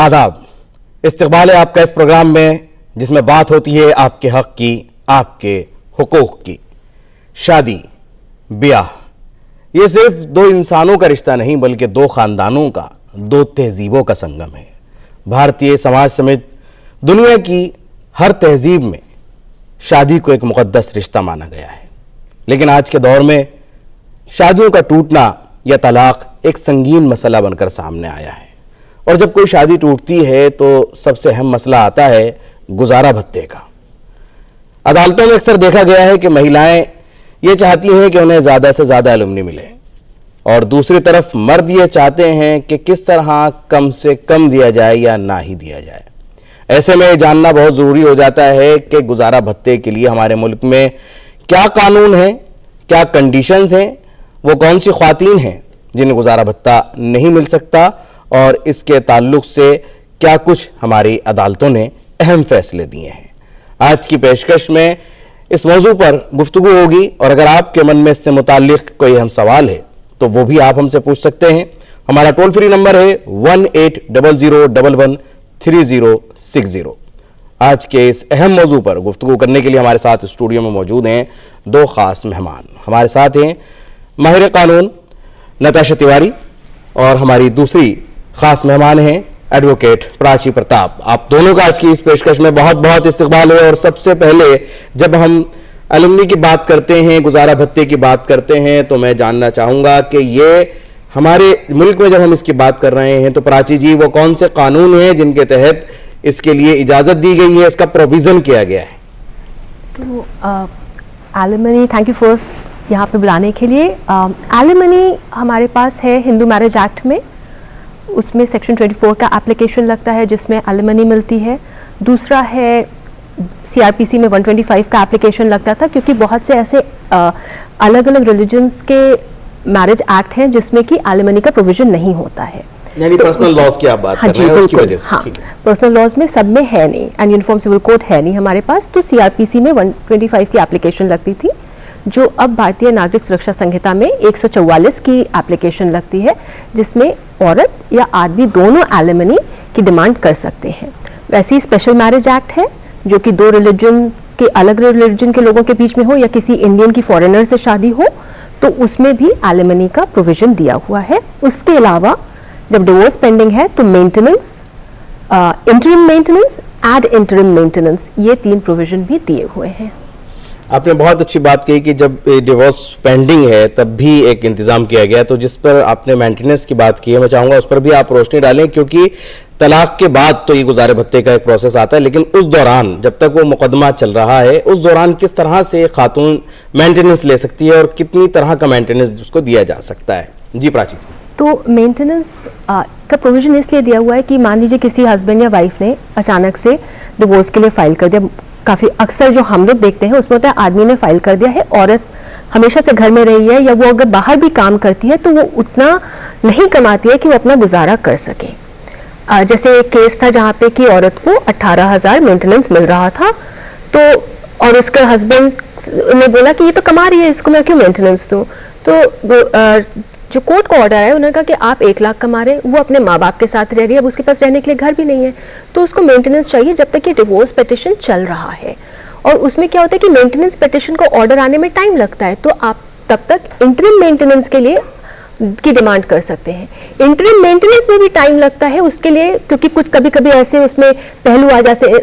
आदाब। इस्तकबाल है आपका इस प्रोग्राम में जिसमें बात होती है आपके हक की, आपके हुकूक की। शादी, ब्याह, ये सिर्फ दो इंसानों का रिश्ता नहीं बल्कि दो खानदानों का, दो तहजीबों का संगम है। भारतीय समाज समेत दुनिया की हर तहजीब में शादी को एक मुक़द्दस रिश्ता माना गया है, लेकिन आज के दौर में शादियों का टूटना या तलाक एक संगीन मसला बनकर सामने आया है। और जब कोई शादी टूटती है तो सबसे अहम मसला आता है गुजारा भत्ते का। अदालतों में अक्सर देखा गया है कि महिलाएं ये चाहती हैं कि उन्हें ज़्यादा से ज़्यादा एलुमनी मिले, और दूसरी तरफ मर्द ये चाहते हैं कि किस तरह कम से कम दिया जाए या ना ही दिया जाए। ऐसे में जानना बहुत ज़रूरी हो जाता है कि गुजारा भत्ते के लिए हमारे मुल्क में क्या कानून है, क्या कंडीशंस हैं, वो कौन सी ख्वातीन हैं जिन्हें गुजारा भत्ता नहीं मिल सकता, और इसके ताल्लुक से क्या कुछ हमारी अदालतों ने अहम फैसले दिए हैं। आज की पेशकश में इस मौजू पर गुफ्तगू होगी, और अगर आपके मन में इससे मुताल्लिक कोई अहम सवाल है तो वो भी आप हमसे पूछ सकते हैं। हमारा टोल फ्री नंबर है 1800113060। आज के इस अहम मौजू पर गुफ्तगू करने के लिए हमारे साथ स्टूडियो में मौजूद हैं दो खास मेहमान। हमारे साथ हैं माहिर कानून नताशा तिवारी, और हमारी दूसरी खास मेहमान हैं एडवोकेट प्राची प्रताप। आप दोनों का आज की इस पेशकश में बहुत बहुत इस्तकबाल है। और सबसे पहले जब हम एलुमनी की बात करते हैं, गुजारा भत्ते की बात करते हैं, तो मैं जानना चाहूँगा कि ये हमारे मुल्क में जब हम इसकी बात कर रहे हैं तो प्राची जी वो कौन से कानून हैं जिनके तहत इसके लिए इजाज़त दी गई है, इसका प्रोविज़न किया गया है? तो एलिमनी, थैंक यू फर्स्ट यहाँ पे बुलाने के लिए। एलिमनी हमारे पास है हिंदू मैरिज एक्ट में, उसमें सेक्शन 24 का एप्लीकेशन लगता है जिसमें एलिमनी मिलती है। दूसरा है सीआरपीसी में 125 का एप्लीकेशन लगता था, क्योंकि बहुत से ऐसे अलग अलग रिलीजन्स के मैरिज एक्ट हैं जिसमें कि एलिमनी का प्रोविजन नहीं होता है। यानी पर्सनल लॉज की आप बात कर रहे हैं उसकी वजह से? हाँ, पर्सनल लॉज में सब में है नहीं, एंड यूनिफॉर्म सिविल कोड है नहीं हमारे पास, तो सीआरपीसी में 125 की एप्लीकेशन लगती थी, जो अब भारतीय नागरिक सुरक्षा संहिता में 144 की एप्लीकेशन लगती है, जिसमें औरत या आदमी दोनों एलिमनी की डिमांड कर सकते हैं। वैसे ही स्पेशल मैरिज एक्ट है जो कि दो रिलीजन के, अलग रिलीजन के लोगों के बीच में हो या किसी इंडियन की फॉरेनर से शादी हो, तो उसमें भी एलिमनी का प्रोविजन दिया हुआ है। उसके अलावा जब डिवोर्स पेंडिंग है तो maintenance, interim maintenance, ad interim maintenance, ये 3 प्रोविजन भी दिए हुए हैं। आपने बहुत अच्छी बात कही कि जब डिवोर्स पेंडिंग है तब भी एक इंतजाम किया गया, तो जिस पर आपने मेंटेनेंस की बात की है मैं चाहूँगा उस पर भी आप रोशनी डालें, क्योंकि तलाक के बाद तो ये गुजारे भत्ते का एक प्रोसेस आता है, लेकिन उस दौरान जब तक वो मुकदमा चल रहा है उस दौरान किस तरह से खातून मेंटेनेंस ले सकती है और कितनी तरह का मेंटेनेंस उसको दिया जा सकता है? जी प्राची। तो मेंटेनेंस का प्रोविजन इसलिए दिया हुआ है कि मान लीजिए किसी हस्बैंड या वाइफ ने अचानक से डिवोर्स के लिए फाइल कर दिया। काफ़ी अक्सर जो हम लोग देखते हैं उसमें होता है आदमी ने फाइल कर दिया है, औरत हमेशा से घर में रही है या वो अगर बाहर भी काम करती है तो वो उतना नहीं कमाती है कि वो अपना गुजारा कर सके। जैसे एक केस था जहाँ पे कि औरत को 18,000 मेंटेनेंस मिल रहा था, तो और उसके हस्बैंड ने बोला कि ये तो कमा रही है, इसको मैं क्यों मेंटेनेंस दूँ। तो जो कोर्ट का ऑर्डर है उन्होंने कहा कि आप 1 लाख कमा रहे, वो अपने माँ बाप के साथ रह रही है, अब उसके पास रहने के लिए घर भी नहीं है, तो उसको मेंटेनेंस चाहिए जब तक ये डिवोर्स पिटिशन चल रहा है। और उसमें क्या होता है कि मेंटेनेंस पिटिशन को ऑर्डर आने में टाइम लगता है, तो आप तब तक इंटरिम मेंटेनेंस के लिए की डिमांड कर सकते हैं। इंटरिम मेंटेनेंस में भी टाइम लगता है उसके लिए, क्योंकि कुछ कभी कभी ऐसे उसमें पहलू आ जाते हैं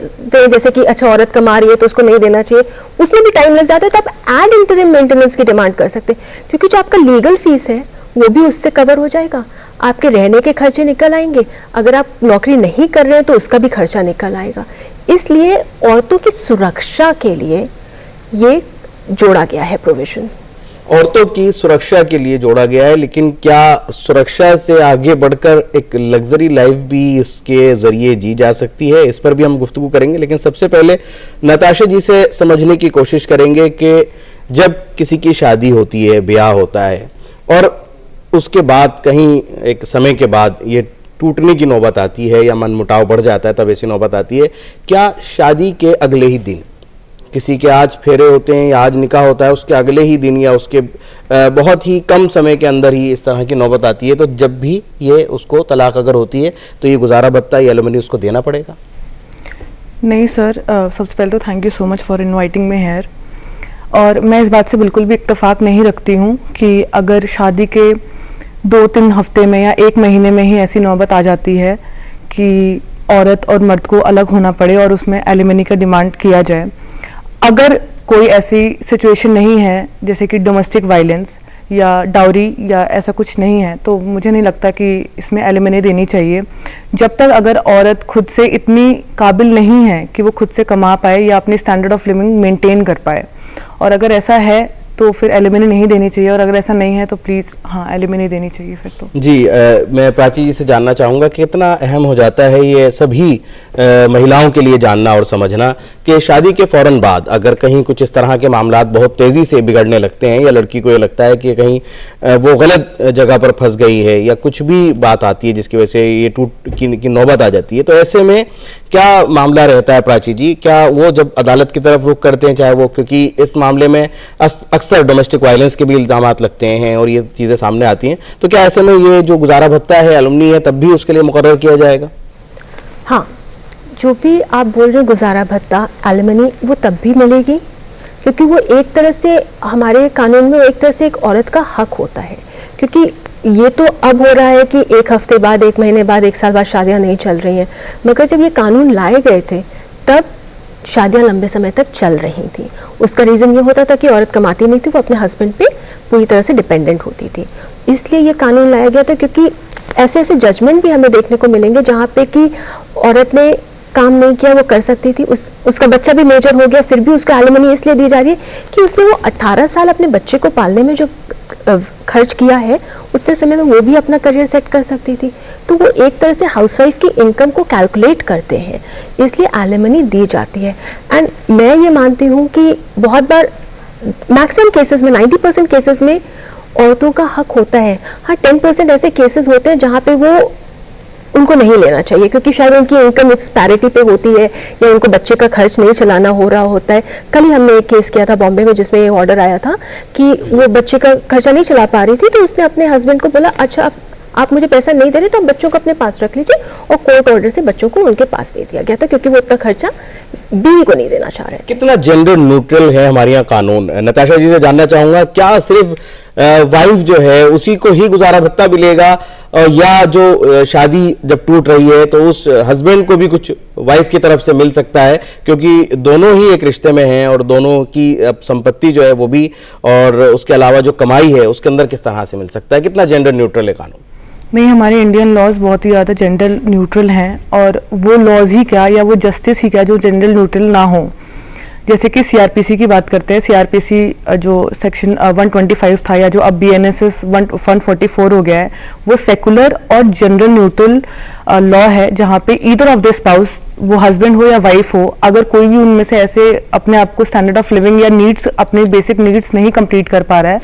जैसे कि अच्छा औरत कमा रही है तो उसको नहीं देना चाहिए, उसमें भी टाइम लग जाता है, तो आप एड इंटरिम मेंटेनेंस की डिमांड कर सकते हैं, क्योंकि जो आपका लीगल फीस है वो भी उससे कवर हो जाएगा, आपके रहने के खर्चे निकल आएंगे, अगर आप नौकरी नहीं कर रहे हैं तो उसका भी खर्चा निकल आएगा। इसलिए औरतों की सुरक्षा के लिए ये जोड़ा गया है प्रोविजन। औरतों की सुरक्षा के लिए जोड़ा गया है, लेकिन क्या सुरक्षा से आगे बढ़कर एक लग्जरी लाइफ भी इसके जरिए जी जा सकती है? इस पर भी हम गुफ्तगू करेंगे, लेकिन सबसे पहले नताशा जी से समझने की कोशिश करेंगे कि जब किसी की शादी होती है, ब्याह होता है, और उसके बाद कहीं एक समय के बाद ये टूटने की नौबत आती है या मनमुटाव बढ़ जाता है, तब ऐसी नौबत आती है, क्या शादी के अगले ही दिन किसी के आज फेरे होते हैं या आज निकाह होता है, उसके अगले ही दिन या उसके बहुत ही कम समय के अंदर ही इस तरह की नौबत आती है, तो जब भी ये उसको तलाक अगर होती है तो ये गुजारा भत्ता या एलिमनी उसको देना पड़ेगा? नहीं सर, सबसे पहले तो thank you so much for inviting me here. और मैं इस बात से बिल्कुल भी इत्तेफाक नहीं रखती हूँ कि अगर शादी के 2-3 हफ्ते में या 1 महीने में ही ऐसी नौबत आ जाती है कि औरत और मर्द को अलग होना पड़े और उसमें एलिमनी का डिमांड किया जाए। अगर कोई ऐसी सिचुएशन नहीं है जैसे कि डोमेस्टिक वायलेंस या डाउरी या ऐसा कुछ नहीं है, तो मुझे नहीं लगता कि इसमें एलिमनी देनी चाहिए। जब तक अगर औरत खुद से इतनी काबिल नहीं है कि वो खुद से कमा पाए या अपनी स्टैंडर्ड ऑफ लिविंग मेंटेन कर पाए, और अगर ऐसा है तो फिर एलिमनी नहीं देनी चाहिए, और अगर ऐसा नहीं है तो प्लीज़ हाँ एलिमनी देनी चाहिए फिर तो। जी, मैं प्राची जी से जानना चाहूँगा कि कितना अहम हो जाता है ये सभी महिलाओं के लिए जानना और समझना कि शादी के फ़ौरन बाद अगर कहीं कुछ इस तरह के मामलात बहुत तेज़ी से बिगड़ने लगते हैं या लड़की को ये लगता है कि कहीं वो गलत जगह पर फंस गई है या कुछ भी बात आती है जिसकी वजह से ये टूट की नौबत आ जाती है, तो ऐसे में क्या मामला रहता है प्राची जी? क्या वो जब अदालत की तरफ रुख करते हैं, चाहे वो, क्योंकि इस मामले में अक्सर डोमेस्टिक वायलेंस के भी इल्जामात लगते हैं और ये चीज़ें सामने आती हैं, तो क्या ऐसे में ये जो गुजारा भत्ता है, एलुमनी है, तब भी उसके लिए मुकर्रर किया जाएगा? हाँ, जो भी आप बोल रहे हैं गुजारा भत्ता, एलिमनी, वो तब भी मिलेगी, क्योंकि वो एक तरह से हमारे कानून में एक तरह से एक औरत का हक होता है। क्योंकि ये तो अब हो रहा है कि 1 हफ्ते बाद, 1 महीने बाद, 1 साल बाद शादियां नहीं चल रही हैं, मगर जब ये कानून लाए गए थे तब शादियां लंबे समय तक चल रही थी। उसका रीज़न ये होता था कि औरत कमाती नहीं थी, वो अपने हस्बैंड पे पूरी तरह से डिपेंडेंट होती थी। इसलिए ये कानून लाया गया था, क्योंकि ऐसे ऐसे जजमेंट भी हमें देखने को मिलेंगे जहाँ पे कि औरत ने काम नहीं किया, वो कर सकती थी, उसका बच्चा भी मेजर हो गया, फिर भी उसको एलिमनी इसलिए दी जा रही है कि उसने वो 18 साल अपने बच्चे को पालने में जो खर्च किया है, उतने समय में वो भी अपना करियर सेट कर सकती थी। तो वो एक तरह से हाउसवाइफ की इनकम को कैलकुलेट करते हैं, इसलिए एलिमनी दी जाती है। एंड मैं ये मानती हूँ कि बहुत बार, मैक्सिमम केसेस में, 90% केसेस में औरतों का हक होता है। हाँ, 10% ऐसे केसेस होते हैं जहाँ पे वो उनको नहीं लेना चाहिए, क्योंकि शायद उनकी इनकम इस पैरिटी पे होती है या उनको बच्चे का खर्च नहीं चलाना हो रहा होता है। कल ही हमने एक केस किया था बॉम्बे में जिसमें ये ऑर्डर आया था कि वो बच्चे का खर्चा नहीं चला पा रही थी, तो उसने अपने हस्बैंड को बोला, अच्छा आप मुझे पैसा नहीं दे रहे तो आप बच्चों को अपने पास रख लीजिए, और कोर्ट ऑर्डर से बच्चों को उनके पास दे दिया गया था, क्योंकि वो उतना खर्चा बीवी को नहीं देना चाह रहे थे। कितना जेंडर न्यूट्रल है हमारे यहाँ कानून? नताशा जी से जानना चाहूंगा, क्या सिर्फ वाइफ जो है उसी को ही गुजारा भत्ता मिलेगा, या जो शादी जब टूट रही है तो उस हस्बैंड को भी कुछ वाइफ की तरफ से मिल सकता है, क्योंकि दोनों ही एक रिश्ते में हैं और दोनों की संपत्ति जो है वो भी, और उसके अलावा जो कमाई है उसके अंदर किस तरह से मिल सकता है? कितना जेंडर न्यूट्रल है कानून? नहीं, हमारे इंडियन लॉज बहुत ही ज़्यादा जेंडर न्यूट्रल हैं, और वो लॉज ही क्या या वो जस्टिस ही क्या जो जेंडर न्यूट्रल ना हो। जैसे कि सीआरपीसी की बात करते हैं, सीआरपीसी जो सेक्शन 125 था या जो अब बीएनएसएस 144 हो गया है, वो सेकुलर और जेंडर न्यूट्रल लॉ है, जहाँ पे ईदर ऑफ द स्पाउस, वो हस्बैंड हो या वाइफ हो, अगर कोई भी उनमें से ऐसे अपने आप को स्टैंडर्ड ऑफ लिविंग या नीड्स, अपने बेसिक नीड्स नहीं कंप्लीट कर पा रहा है,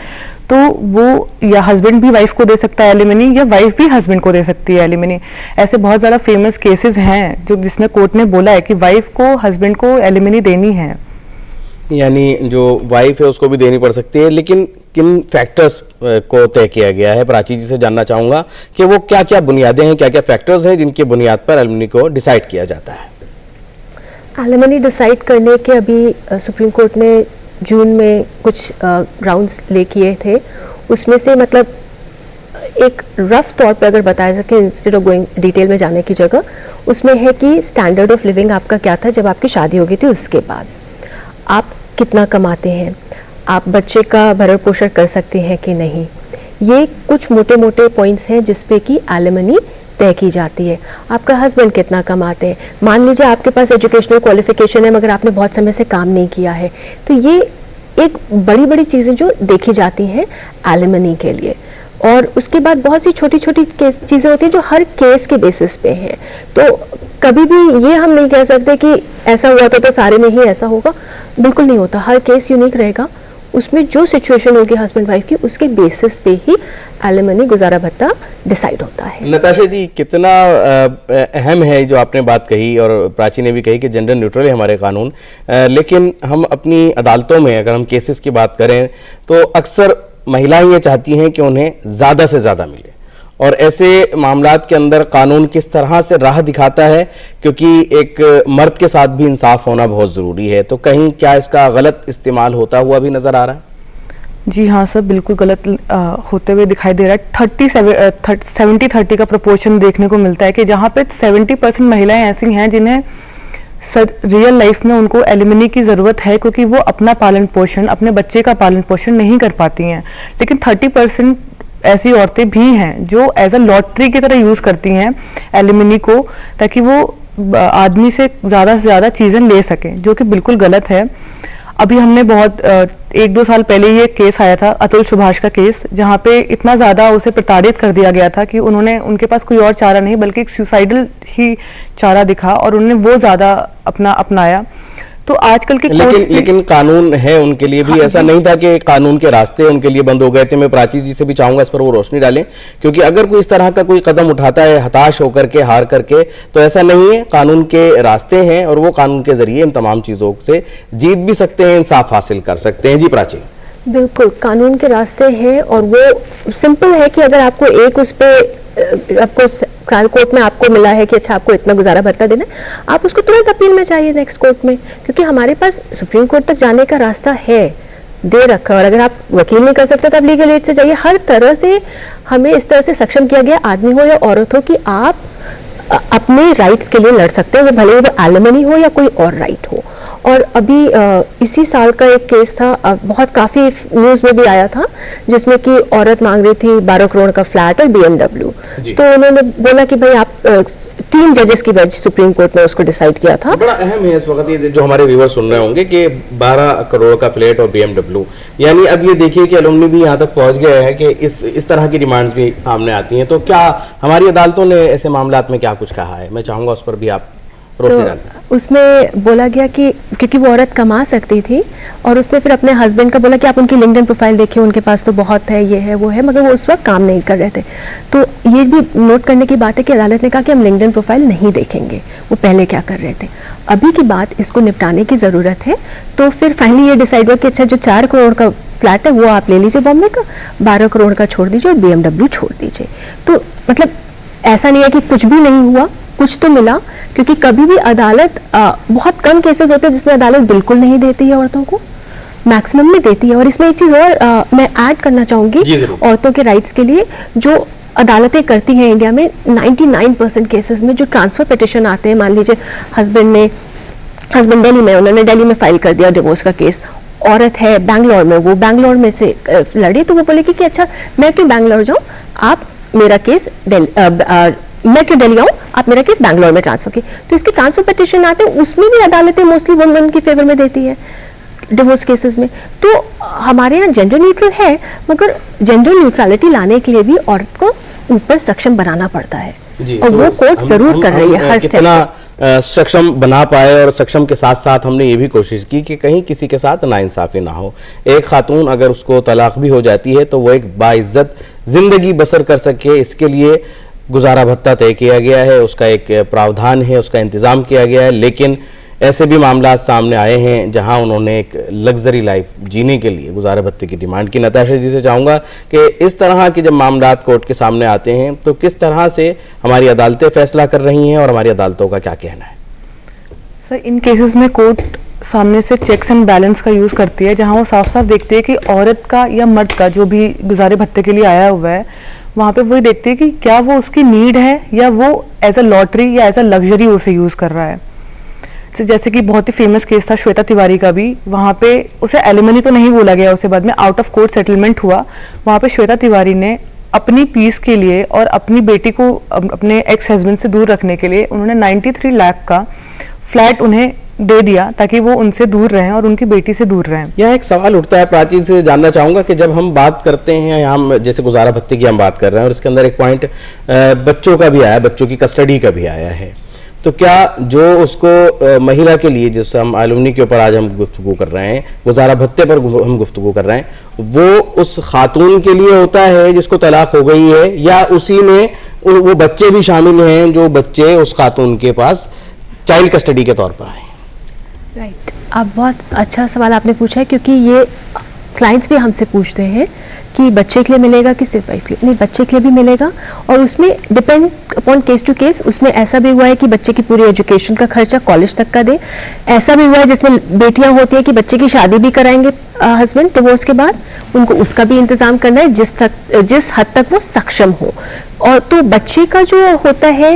तो वो या हस्बैंड भी वाइफ को दे सकता है एलिमनी, या वाइफ भी हस्बैंड को दे सकती है एलिमनी। ऐसे बहुत ज़्यादा फेमस केसेस हैं जो जिसमें कोर्ट ने बोला है कि वाइफ को हस्बैंड को एलिमनी देनी है। यानी जो वाइफ है उसको भी देनी पड़ सकती है, लेकिन किन फैक्टर्स को तय किया गया है? प्राची जी से जानना चाहूँगा कि वो क्या क्या बुनियादें हैं, क्या क्या फैक्टर्स हैं जिनकी बुनियाद पर एलिमनी को डिसाइड किया जाता है? एलिमनी डिसाइड करने के अभी सुप्रीम कोर्ट ने जून में कुछ ग्राउंड्स ले किए थे, उसमें से मतलब एक रफ तौर पे अगर बताया सके, इंस्टेड ऑफ गोइंग डिटेल में जाने की जगह, उसमें है कि स्टैंडर्ड ऑफ लिविंग आपका क्या था जब आपकी शादी हो गई थी, उसके बाद आप कितना कमाते हैं, आप बच्चे का भरण पोषण कर सकते हैं कि नहीं, ये कुछ मोटे मोटे पॉइंट्स हैं जिसपे कि एलिमनी तय की जाती है। आपका हस्बैंड कितना कमाते हैं, मान लीजिए आपके पास एजुकेशनल क्वालिफिकेशन है मगर आपने बहुत समय से काम नहीं किया है, तो ये एक बड़ी बड़ी चीज़ें जो देखी जाती हैं एलिमनी के लिए। और उसके बाद बहुत सी छोटी छोटी चीज़ें होती हैं जो हर केस के बेसिस पे हैं, तो कभी भी ये हम नहीं कह सकते कि ऐसा हुआ तो सारे में ही ऐसा होगा, बिल्कुल नहीं होता। हर केस यूनिक रहेगा, उसमें जो सिचुएशन होगी हस्बैंड वाइफ की, उसके बेसिस पे ही एलिमनी गुजारा भत्ता डिसाइड होता है। नताशा जी, कितना अहम है जो आपने बात कही और प्राची ने भी कही कि जेंडर न्यूट्रल है हमारे कानून, लेकिन हम अपनी अदालतों में अगर हम केसेस की बात करें तो अक्सर महिलाएं ये चाहती हैं कि उन्हें ज़्यादा से ज़्यादा मिले, और ऐसे मामलात के अंदर कानून किस तरह से राह दिखाता है, क्योंकि एक मर्द के साथ भी इंसाफ होना बहुत ज़रूरी है। तो कहीं क्या इसका गलत इस्तेमाल होता हुआ भी नज़र आ रहा है? जी हाँ सर, बिल्कुल गलत होते हुए दिखाई दे रहा है। 70-30 का प्रोपोर्शन देखने को मिलता है कि जहाँ पे 70% महिलाएं ऐसी हैं जिन्हें रियल लाइफ में उनको एलिमनी की ज़रूरत है, क्योंकि वो अपना पालन पोषण, अपने बच्चे का पालन पोषण नहीं कर पाती हैं। लेकिन 30% ऐसी औरतें भी हैं जो एज अ लॉटरी की तरह यूज़ करती हैं एलिमनी को, ताकि वो आदमी से ज़्यादा चीज़ें ले सकें, जो कि बिल्कुल गलत है। अभी हमने बहुत 1-2 साल पहले ये केस आया था, अतुल सुभाष का केस, जहाँ पे इतना ज़्यादा उसे प्रताड़ित कर दिया गया था कि उनके पास कोई और चारा नहीं बल्कि एक सुसाइडल ही चारा दिखा और उन्होंने वो ज़्यादा अपनाया। तो आजकल के लेकिन कानून है उनके लिए भी। हाँ, ऐसा नहीं था कि कानून के रास्ते उनके लिए बंद हो गए थे। मैं प्राची जी से भी चाहूंगा इस पर वो रोशनी डालें, क्योंकि अगर कोई इस तरह का कोई कदम उठाता है हताश होकर के, हार करके, तो ऐसा नहीं है। कानून के रास्ते हैं और वो कानून के जरिए इन तमाम चीजों से जीत भी सकते हैं, इंसाफ हासिल कर सकते हैं। जी प्राची। बिल्कुल, कानून के रास्ते हैं और वो सिंपल है कि अगर आपको एक उस पे आपको ट्रायल कोर्ट में आपको मिला है कि अच्छा आपको इतना गुजारा भत्ता देना है, आप उसको तुरंत अपील में चाहिए नेक्स्ट कोर्ट में, क्योंकि हमारे पास सुप्रीम कोर्ट तक जाने का रास्ता है, दे रखा। और अगर आप वकील नहीं कर सकते तो आप लीगल एड से जाइए। हर तरह से हमें इस तरह से सक्षम किया गया, आदमी हो या औरत हो, कि आप अपने राइट्स के लिए लड़ सकते हैं, वो भले वो एलिमनी हो या कोई और राइट हो। और अभी इसी साल का एक केस था, बहुत काफ़ी न्यूज़ में भी आया था, जिसमें कि औरत मांग रही थी 12 करोड़ का फ्लैट और BMW। तो उन्होंने बोला कि भाई आप 3 जजेस की बेंच सुप्रीम कोर्ट ने उसको डिसाइड किया था। बड़ा अहम है इस वक्त ये जो हमारे व्यूअर्स सुन रहे होंगे कि 12 करोड़ का फ्लैट और BMW, यानी अब ये देखिए कि एलुमनी भी यहाँ तक पहुँच गया है कि इस तरह की डिमांड्स भी सामने आती हैं। तो क्या हमारी अदालतों ने ऐसे मामलात में क्या कुछ कहा है? मैं चाहूँगा उस पर भी आप रोशनी डालें। तो उसमें बोला गया कि क्योंकि वो औरत कमा सकती थी और उसने फिर अपने हस्बैंड का बोला कि आप उनकी लिंक्डइन प्रोफाइल देखिए, उनके पास तो बहुत है, ये है वो है, मगर वो उस वक्त काम नहीं कर रहे थे। तो ये भी नोट करने की बात है कि अदालत ने कहा कि हम लिंक्डइन प्रोफाइल नहीं देखेंगे, वो पहले क्या कर रहे थे। अभी की बात, इसको निपटाने की ज़रूरत है। तो फिर फाइनली ये डिसाइड हुआ कि अच्छा जो 4 करोड़ का फ्लैट है वो आप ले लीजिए बॉम्बे का, 12 करोड़ का छोड़ दीजिए और BMW छोड़ दीजिए। तो मतलब ऐसा नहीं है कि कुछ भी नहीं हुआ, कुछ तो मिला, क्योंकि कभी भी अदालत बहुत कम केसेस होते हैं जिसमें अदालत बिल्कुल नहीं देती है औरतों को, मैक्सिमम में देती है। और इसमें एक चीज़ और मैं ऐड करना चाहूँगी औरतों के राइट्स के लिए, जो अदालतें करती हैं इंडिया में 99% केसेस में जो ट्रांसफ़र पिटिशन आते हैं, मान लीजिए हस्बैंड दिल्ली में, उन्होंने दिल्ली में फाइल कर दिया डिवोर्स का केस, औरत है बैंगलोर में, वो बैंगलोर में से लड़ी, तो वो बोलेगी कि अच्छा मैं क्यों बैंगलोर जाऊँ, आप मेरा केस मैं क्यों दिल्ली आऊँ, आप मेरा केस बैंगलोर में ट्रांसफर की। तो इसके ट्रांसफर पिटिशन आते हैं, उसमें भी अदालतें मोस्टली वुमेन की फेवर में देती है डिवोर्स केसेस में। तो हमारे यहाँ जेंडर न्यूट्रल है, मगर जेंडर न्यूट्रलिटी लाने के लिए भी औरत को ऊपर सक्षम बनाना पड़ता है, और वो कोर्ट जरूर कर रही है हर स्टेप। सक्षम बना पाए, और सक्षम के साथ साथ हमने ये भी कोशिश की कि कहीं किसी के साथ नाइंसाफी ना हो। एक खातून अगर उसको तलाक भी हो जाती है तो वो एक बाइज्जत जिंदगी बसर कर सके, इसके लिए गुजारा भत्ता तय किया गया है, उसका एक प्रावधान है, उसका इंतज़ाम किया गया है। लेकिन ऐसे भी मामला सामने आए हैं जहां उन्होंने एक लग्जरी लाइफ जीने के लिए गुजारा भत्ते की डिमांड की। नताशा जी से चाहूँगा कि इस तरह के जब मामला कोर्ट के सामने आते हैं तो किस तरह से हमारी अदालतें फैसला कर रही हैं और हमारी अदालतों का क्या कहना है? सर, इन केसेस में कोर्ट सामने से चेक्स एंड बैलेंस का यूज़ करती है, जहां वो साफ साफ देखती है कि औरत का या मर्द का जो भी गुजारे भत्ते के लिए आया हुआ है, वहाँ पे वही देखती है कि क्या वो उसकी नीड है या वो एज अ लॉटरी या एज अ लग्जरी उसे यूज़ कर रहा है। जैसे कि बहुत ही फेमस केस था श्वेता तिवारी का भी, वहाँ पे उसे एलिमनी तो नहीं बोला गया, उसे बाद में आउट ऑफ कोर्ट सेटलमेंट हुआ। वहाँ पे श्वेता तिवारी ने अपनी पीस के लिए और अपनी बेटी को अपने एक्स हस्बैंड से दूर रखने के लिए उन्होंने 93 लाख का फ्लैट उन्हें दे दिया, ताकि वो उनसे दूर रहें और उनकी बेटी से दूर रहें। यह एक सवाल उठता है, प्राची से जानना चाहूँगा कि जब हम बात करते हैं यहाँ जैसे गुजारा भत्ते की हम बात कर रहे हैं और इसके अंदर एक पॉइंट बच्चों का भी आया, बच्चों की कस्टडी का भी आया है, तो क्या जो उसको महिला के लिए, जिस हम एलुमनी के ऊपर आज हम गुफ्तगू कर रहे हैं, गुजारा भत्ते पर हम गुफ्तगू कर रहे हैं, वो उस खातून के लिए होता है जिसको तलाक हो गई है, या उसी में वो बच्चे भी शामिल हैं जो बच्चे उस खातून के पास चाइल्ड कस्टडी के तौर पर आए? राइट, अब बहुत अच्छा सवाल आपने पूछा है, क्योंकि ये क्लाइंट्स भी हमसे पूछते हैं कि बच्चे के लिए मिलेगा कि सिर्फ वाइफ के लिए। नहीं, बच्चे के लिए भी मिलेगा, और उसमें depend upon case to case. उसमें ऐसा भी हुआ है कि बच्चे की पूरी एजुकेशन का खर्चा कॉलेज तक का दे, ऐसा भी हुआ है जिसमें बेटियां होती है कि बच्चे की शादी भी कराएंगे हस्बैंड डिवोर्स के बाद, उनको उसका भी इंतजाम करना है जिस हद तक वो सक्षम हो। और तो बच्चे का जो होता है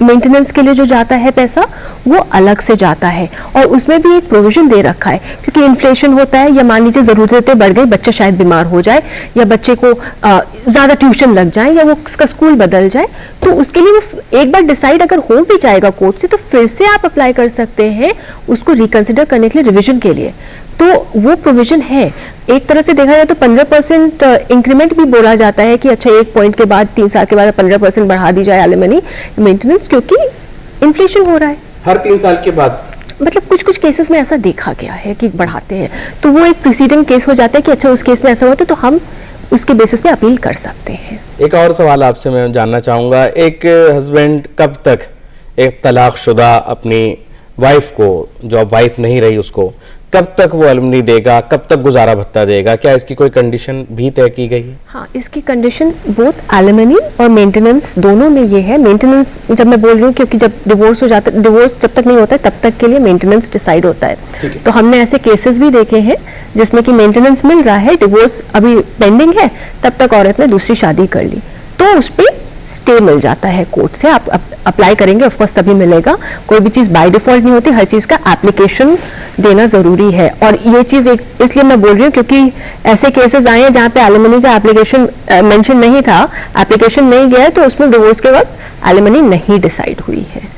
मेंटेनेंस के लिए जो जाता है पैसा, वो अलग से जाता है, और उसमें भी एक प्रोविजन दे रखा है, क्योंकि इन्फ्लेशन होता है, या मान लीजिए ज़रूरतें बढ़ गई, बच्चा शायद बीमार हो जाए, या बच्चे को ज़्यादा ट्यूशन लग जाए, या वो उसका स्कूल बदल जाए, तो उसके लिए वो एक बार डिसाइड अगर हो भी जाएगा कोर्ट से, तो फिर से आप अप्लाई कर सकते हैं उसको रिकंसिडर करने के लिए, रिविजन के लिए। तो वो प्रोविजन है। एक तरह से देखा जाए तो 15% इंक्रीमेंट भी बोला जाता है कि अच्छा 1 पॉइंट के बाद 3 साल के बाद 15% बढ़ा दी जाए एलिमनी मेंटेनेंस, क्योंकि इन्फ्लेशन हो रहा है हर 3 साल के बाद। मतलब कुछ कुछ केसेस में ऐसा देखा गया है कि बढ़ाते हैं, तो वो एक प्रीसीडिंग केस हो जाता है कि अच्छा उस केस में ऐसा होता है तो हम उसके बेसिस पे अपील कर सकते हैं। एक और सवाल आपसे मैं जानना चाहूँगा, एक हस्बैंड कब तक एक तलाकशुदा अपनी वाइफ को, जो अब वाइफ नहीं रही, उसको कब तक वो एलिमनी देगा, कब तक गुजारा भत्ता देगा? क्या इसकी कोई कंडीशन भी तय की गई है? हाँ, इसकी कंडीशन बोथ एलिमनी और मेंटेनेंस दोनों में ये है। मेंटेनेंस जब मैं बोल रही हूँ, क्योंकि जब डिवोर्स हो जाता है, डिवोर्स जब तक नहीं होता है तब तक के लिए मेंटेनेंस डिसाइड होता है। तो हमने ऐसे केसेस भी देखे हैं जिसमें कि मेंटेनेंस मिल रहा है, डिवोर्स अभी पेंडिंग है, तब तक औरत ने दूसरी शादी कर ली, तो उस पर स्टे मिल जाता है कोर्ट से। आप अप्लाई करेंगे ऑफकोर्स तभी मिलेगा। कोई भी चीज़ बाय डिफॉल्ट नहीं होती, हर चीज़ का एप्लीकेशन देना ज़रूरी है। और ये चीज़ इसलिए मैं बोल रही हूँ क्योंकि ऐसे केसेस आए हैं जहाँ पे एलिमनी का एप्लीकेशन मेंशन नहीं था, एप्लीकेशन नहीं गया है, तो उसमें डिवोर्स के वक्त एलिमनी नहीं डिसाइड हुई है।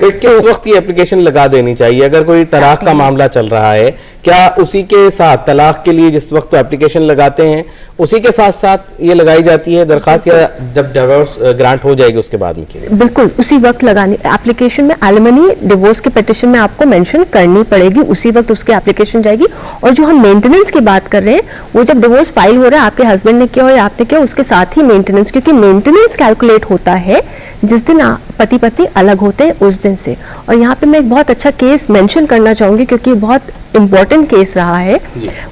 किस वक्त ये एप्लीकेशन लगा देनी चाहिए? अगर कोई तलाक का मामला चल रहा है, क्या उसी के साथ तलाक के लिए जिस वक्त एप्लीकेशन लगाते हैं उसी के साथ साथ ये लगाई जाती है दरखास्त, या जब डिवोर्स ग्रांट हो जाएगी उसके बाद में की? बिल्कुल उसी वक्त लगानी। एप्लीकेशन में एलिमनी डिवोर्स के पिटीशन में आपको मेंशन करनी पड़ेगी, उसी वक्त उसकी एप्लीकेशन जाएगी। और जो हम मेंटेनेंस की बात कर रहे हैं, वो जब डिवोर्स फाइल हो रहा है, आपके हस्बैंड ने किया हो या आपने किया, उसके साथ ही मेंटेनेंस, क्योंकि मेंटेनेंस कैलकुलेट होता है जिस दिन पति पत्नी अलग होते हैं उस दिन से। और यहाँ पे मैं एक बहुत अच्छा केस मेंशन करना चाहूंगी क्योंकि बहुत इंपॉर्टेंट केस रहा है।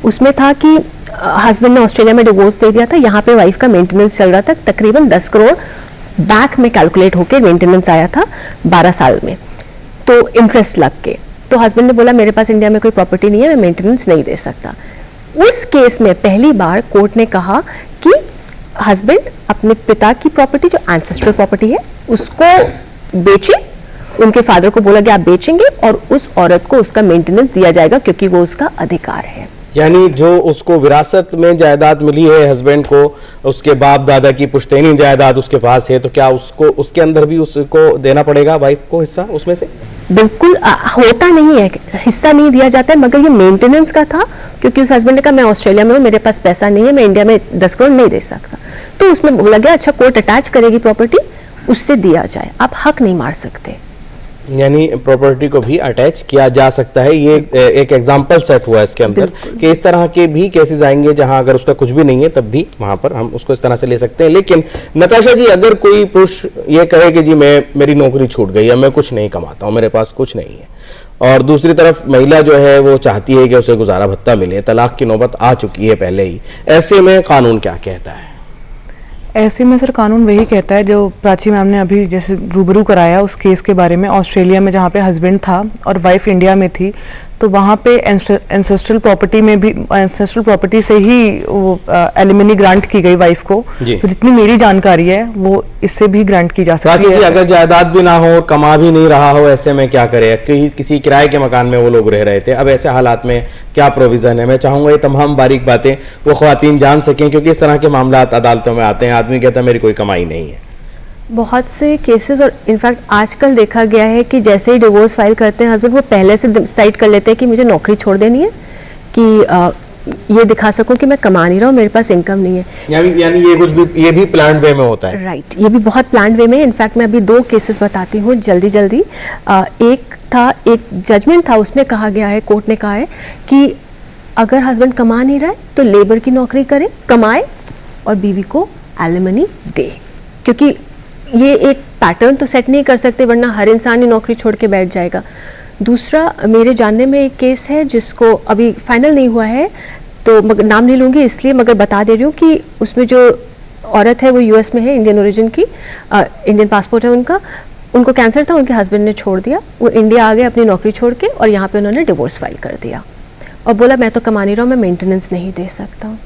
उसमें था कि हस्बैंड ने ऑस्ट्रेलिया में डिवोर्स दे दिया था, यहाँ पे वाइफ का मेंटेनेंस चल रहा था, तकरीबन 10 करोड़ बैक में कैलकुलेट होके मेंटेनेंस आया था 12 साल में, तो इंटरेस्ट लग के। तो हस्बैंड ने बोला मेरे पास इंडिया में कोई प्रॉपर्टी नहीं है, मैं मेंटेनेंस नहीं दे सकता। उस केस में पहली बार कोर्ट ने कहा कि हस्बैंड अपने पिता की प्रॉपर्टी, जो एंसेस्ट्रल प्रॉपर्टी है, उसको बेचे। उनके फादर को बोला कि आप बेचेंगे और उस औरत को उसका मेंटेनेंस दिया जाएगा क्योंकि वो उसका अधिकार है। यानी जो उसको विरासत में जायदाद मिली है हस्बैंड को, उसके बाप दादा की पुश्तैनी जायदाद उसके पास है, तो क्या उसको उसके अंदर भी उसको देना पड़ेगा वाइफ को हिस्सा उसमें से? बिल्कुल होता नहीं है, हिस्सा नहीं दिया जाता है, मगर ये मेंटेनेंस का था क्योंकि उस हस्बैंड ने कहा मैं ऑस्ट्रेलिया में हूँ, मेरे पास पैसा नहीं है, मैं इंडिया में 10 करोड़ नहीं दे सकता। तो उसमें बोला गया अच्छा कोर्ट अटैच करेगी प्रॉपर्टी, उससे दिया जाए, आप हक नहीं मार सकते। यानी प्रॉपर्टी को भी अटैच किया जा सकता है। ये एक एग्जांपल सेट हुआ है इसके अंदर कि इस तरह के भी केसेस आएंगे जहां अगर उसका कुछ भी नहीं है तब भी वहां पर हम उसको इस तरह से ले सकते हैं। लेकिन नताशा जी, अगर कोई पुरुष ये कहे कि जी मेरी नौकरी छूट गई है, मैं कुछ नहीं कमाता हूं, मेरे पास कुछ नहीं है, और दूसरी तरफ महिला जो है वो चाहती है कि उसे गुजारा भत्ता मिले, तलाक की नौबत आ चुकी है पहले ही, ऐसे में कानून क्या कहता है? ऐसे में सर कानून वही कहता है जो प्राची मैम ने अभी जैसे रूबरू कराया उस केस के बारे में, ऑस्ट्रेलिया में जहाँ पे हस्बैंड था और वाइफ इंडिया में थी, तो वहाँ पे एंसेस्ट्रल प्रॉपर्टी में भी एंसेस्ट्रल प्रॉपर्टी से ही वो एलिमनी ग्रांट की गई वाइफ को। तो जितनी मेरी जानकारी है वो इससे भी ग्रांट की जा सकती है। अगर जायदाद भी ना हो, कमा भी नहीं रहा हो, ऐसे में क्या करे? किसी किराए के मकान में वो लोग रह रहे थे, अब ऐसे हालात में क्या प्रोविजन है? मैं चाहूंगा ये तमाम बारीक बातें वो ख्वातीन जान सकें, क्योंकि इस तरह के मामला अदालतों में आते हैं, आदमी कहता है मेरी कोई कमाई नहीं है। बहुत से केसेस, और इनफैक्ट आजकल देखा गया है कि जैसे ही डिवोर्स फाइल करते हैं हस्बैंड, वो पहले से डिसाइड कर लेते हैं कि मुझे नौकरी छोड़ देनी है, कि ये दिखा सकूं कि मैं कमा नहीं रहा हूँ, मेरे पास इनकम नहीं है। यानी ये भी प्लान्ड वे में होता है। राइट, ये भी बहुत प्लान्ड वे में। इनफैक्ट मैं अभी 2 केसेस बताती हूँ जल्दी। एक जजमेंट था, उसमें कहा गया है, कोर्ट ने कहा है कि अगर हस्बैंड कमा नहीं रहा है तो लेबर की नौकरी करे, कमाए और बीवी को एलिमनी दे, क्योंकि ये एक पैटर्न तो सेट नहीं कर सकते, वरना हर इंसान ही नौकरी छोड़ के बैठ जाएगा। दूसरा, मेरे जानने में एक केस है जिसको अभी फाइनल नहीं हुआ है, तो मगर नाम नहीं लूँगी इसलिए, मगर बता दे रही हूँ कि उसमें जो औरत है वो यूएस में है, इंडियन ओरिजिन की, इंडियन पासपोर्ट है उनका। उनको कैंसर था, उनके हस्बैंड ने छोड़ दिया, वो इंडिया आ गए अपनी नौकरी छोड़ के, और यहाँ पे उन्होंने डिवोर्स फाइल कर दिया और बोला मैं तो कमा नहीं रहा हूँ, मैं मेंटेनेंस नहीं दे सकता हूँ।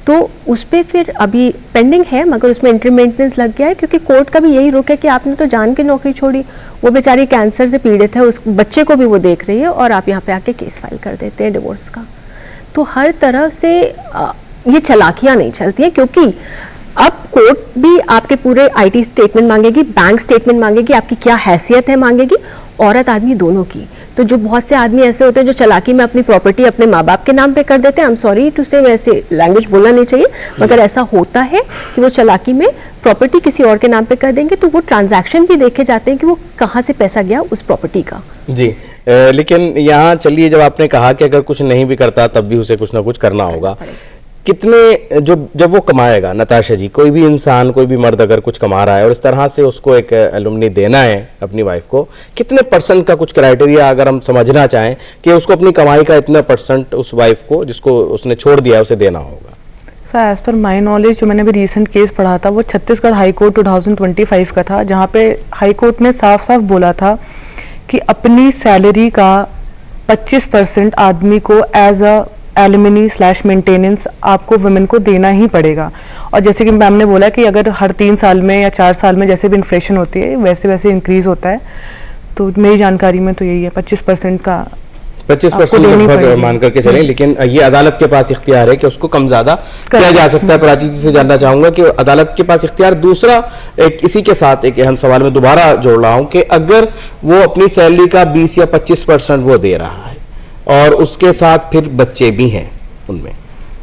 तो उस पर फिर अभी पेंडिंग है, मगर उसमें इंटरी मेंटेनेंस लग गया है, क्योंकि कोर्ट का भी यही रुख है कि आपने तो जान के नौकरी छोड़ी, वो बेचारी कैंसर से पीड़ित है, उस बच्चे को भी वो देख रही है, और आप यहाँ पे आके केस फाइल कर देते हैं डिवोर्स का। तो हर तरह से ये चालाकियाँ नहीं चलती हैं, क्योंकि अब कोर्ट भी आपके पूरे आईटी स्टेटमेंट मांगेगी, बैंक स्टेटमेंट मांगेगी, आपकी क्या हैसियत है मांगेगी, औरत आदमी दोनों की। तो जो बहुत से आदमी ऐसे होते हैं जो चालाकी में अपनी प्रॉपर्टी अपने माँ बाप के नाम पे कर देते हैं, आई एम सॉरी टू से, वैसे लैंग्वेज बोलना नहीं चाहिए, मगर ऐसा होता है कि वो चालाकी में प्रॉपर्टी किसी और के नाम पे कर देंगे, तो वो ट्रांजैक्शन भी देखे जाते हैं कि वो कहाँ से पैसा गया उस प्रॉपर्टी का। जी, लेकिन यहाँ चलिए, जब आपने कहा कि अगर कुछ नहीं भी करता तब भी उसे कुछ ना कुछ करना होगा, कितने जब वो कमाएगा, नताशा जी, कोई भी इंसान, कोई भी मर्द अगर कुछ कमा रहा है और इस तरह से उसको एक एलुमनी देना है अपनी वाइफ को, कितने % का कुछ क्राइटेरिया अगर हम समझना चाहें कि उसको अपनी कमाई का इतना % उस वाइफ को जिसको उसने छोड़ दिया उसे देना होगा? Sir, as per my knowledge, जो मैंने अभी रिसेंट केस पढ़ा था वो छत्तीसगढ़ हाई कोर्ट 2025 का था, जहाँ पे हाई कोर्ट ने साफ साफ बोला था कि अपनी सैलरी का 25% आदमी को एज अ एलिमनी / मेंटेनेंस आपको वुमेन को देना ही पड़ेगा। और जैसे कि मैम ने बोला कि अगर हर 3 साल में या 4 साल में जैसे भी इन्फ्लेशन होती है वैसे वैसे इंक्रीज होता है, तो मेरी जानकारी में तो यही है, 25% का 25% लगभग मान करके चलें। लेकिन ये अदालत के पास इख्तियार है कि उसको कम ज्यादा किया जा सकता है। प्राची जी से जानना चाहूंगा कि अदालत के पास इख्तियार। दूसरा, एक इसी के साथ एक अहम सवाल में दोबारा जोड़ रहा हूं कि अगर वो अपनी सैलरी का 20 या 25% वो दे रहा है और उसके साथ फिर बच्चे भी हैं उनमें,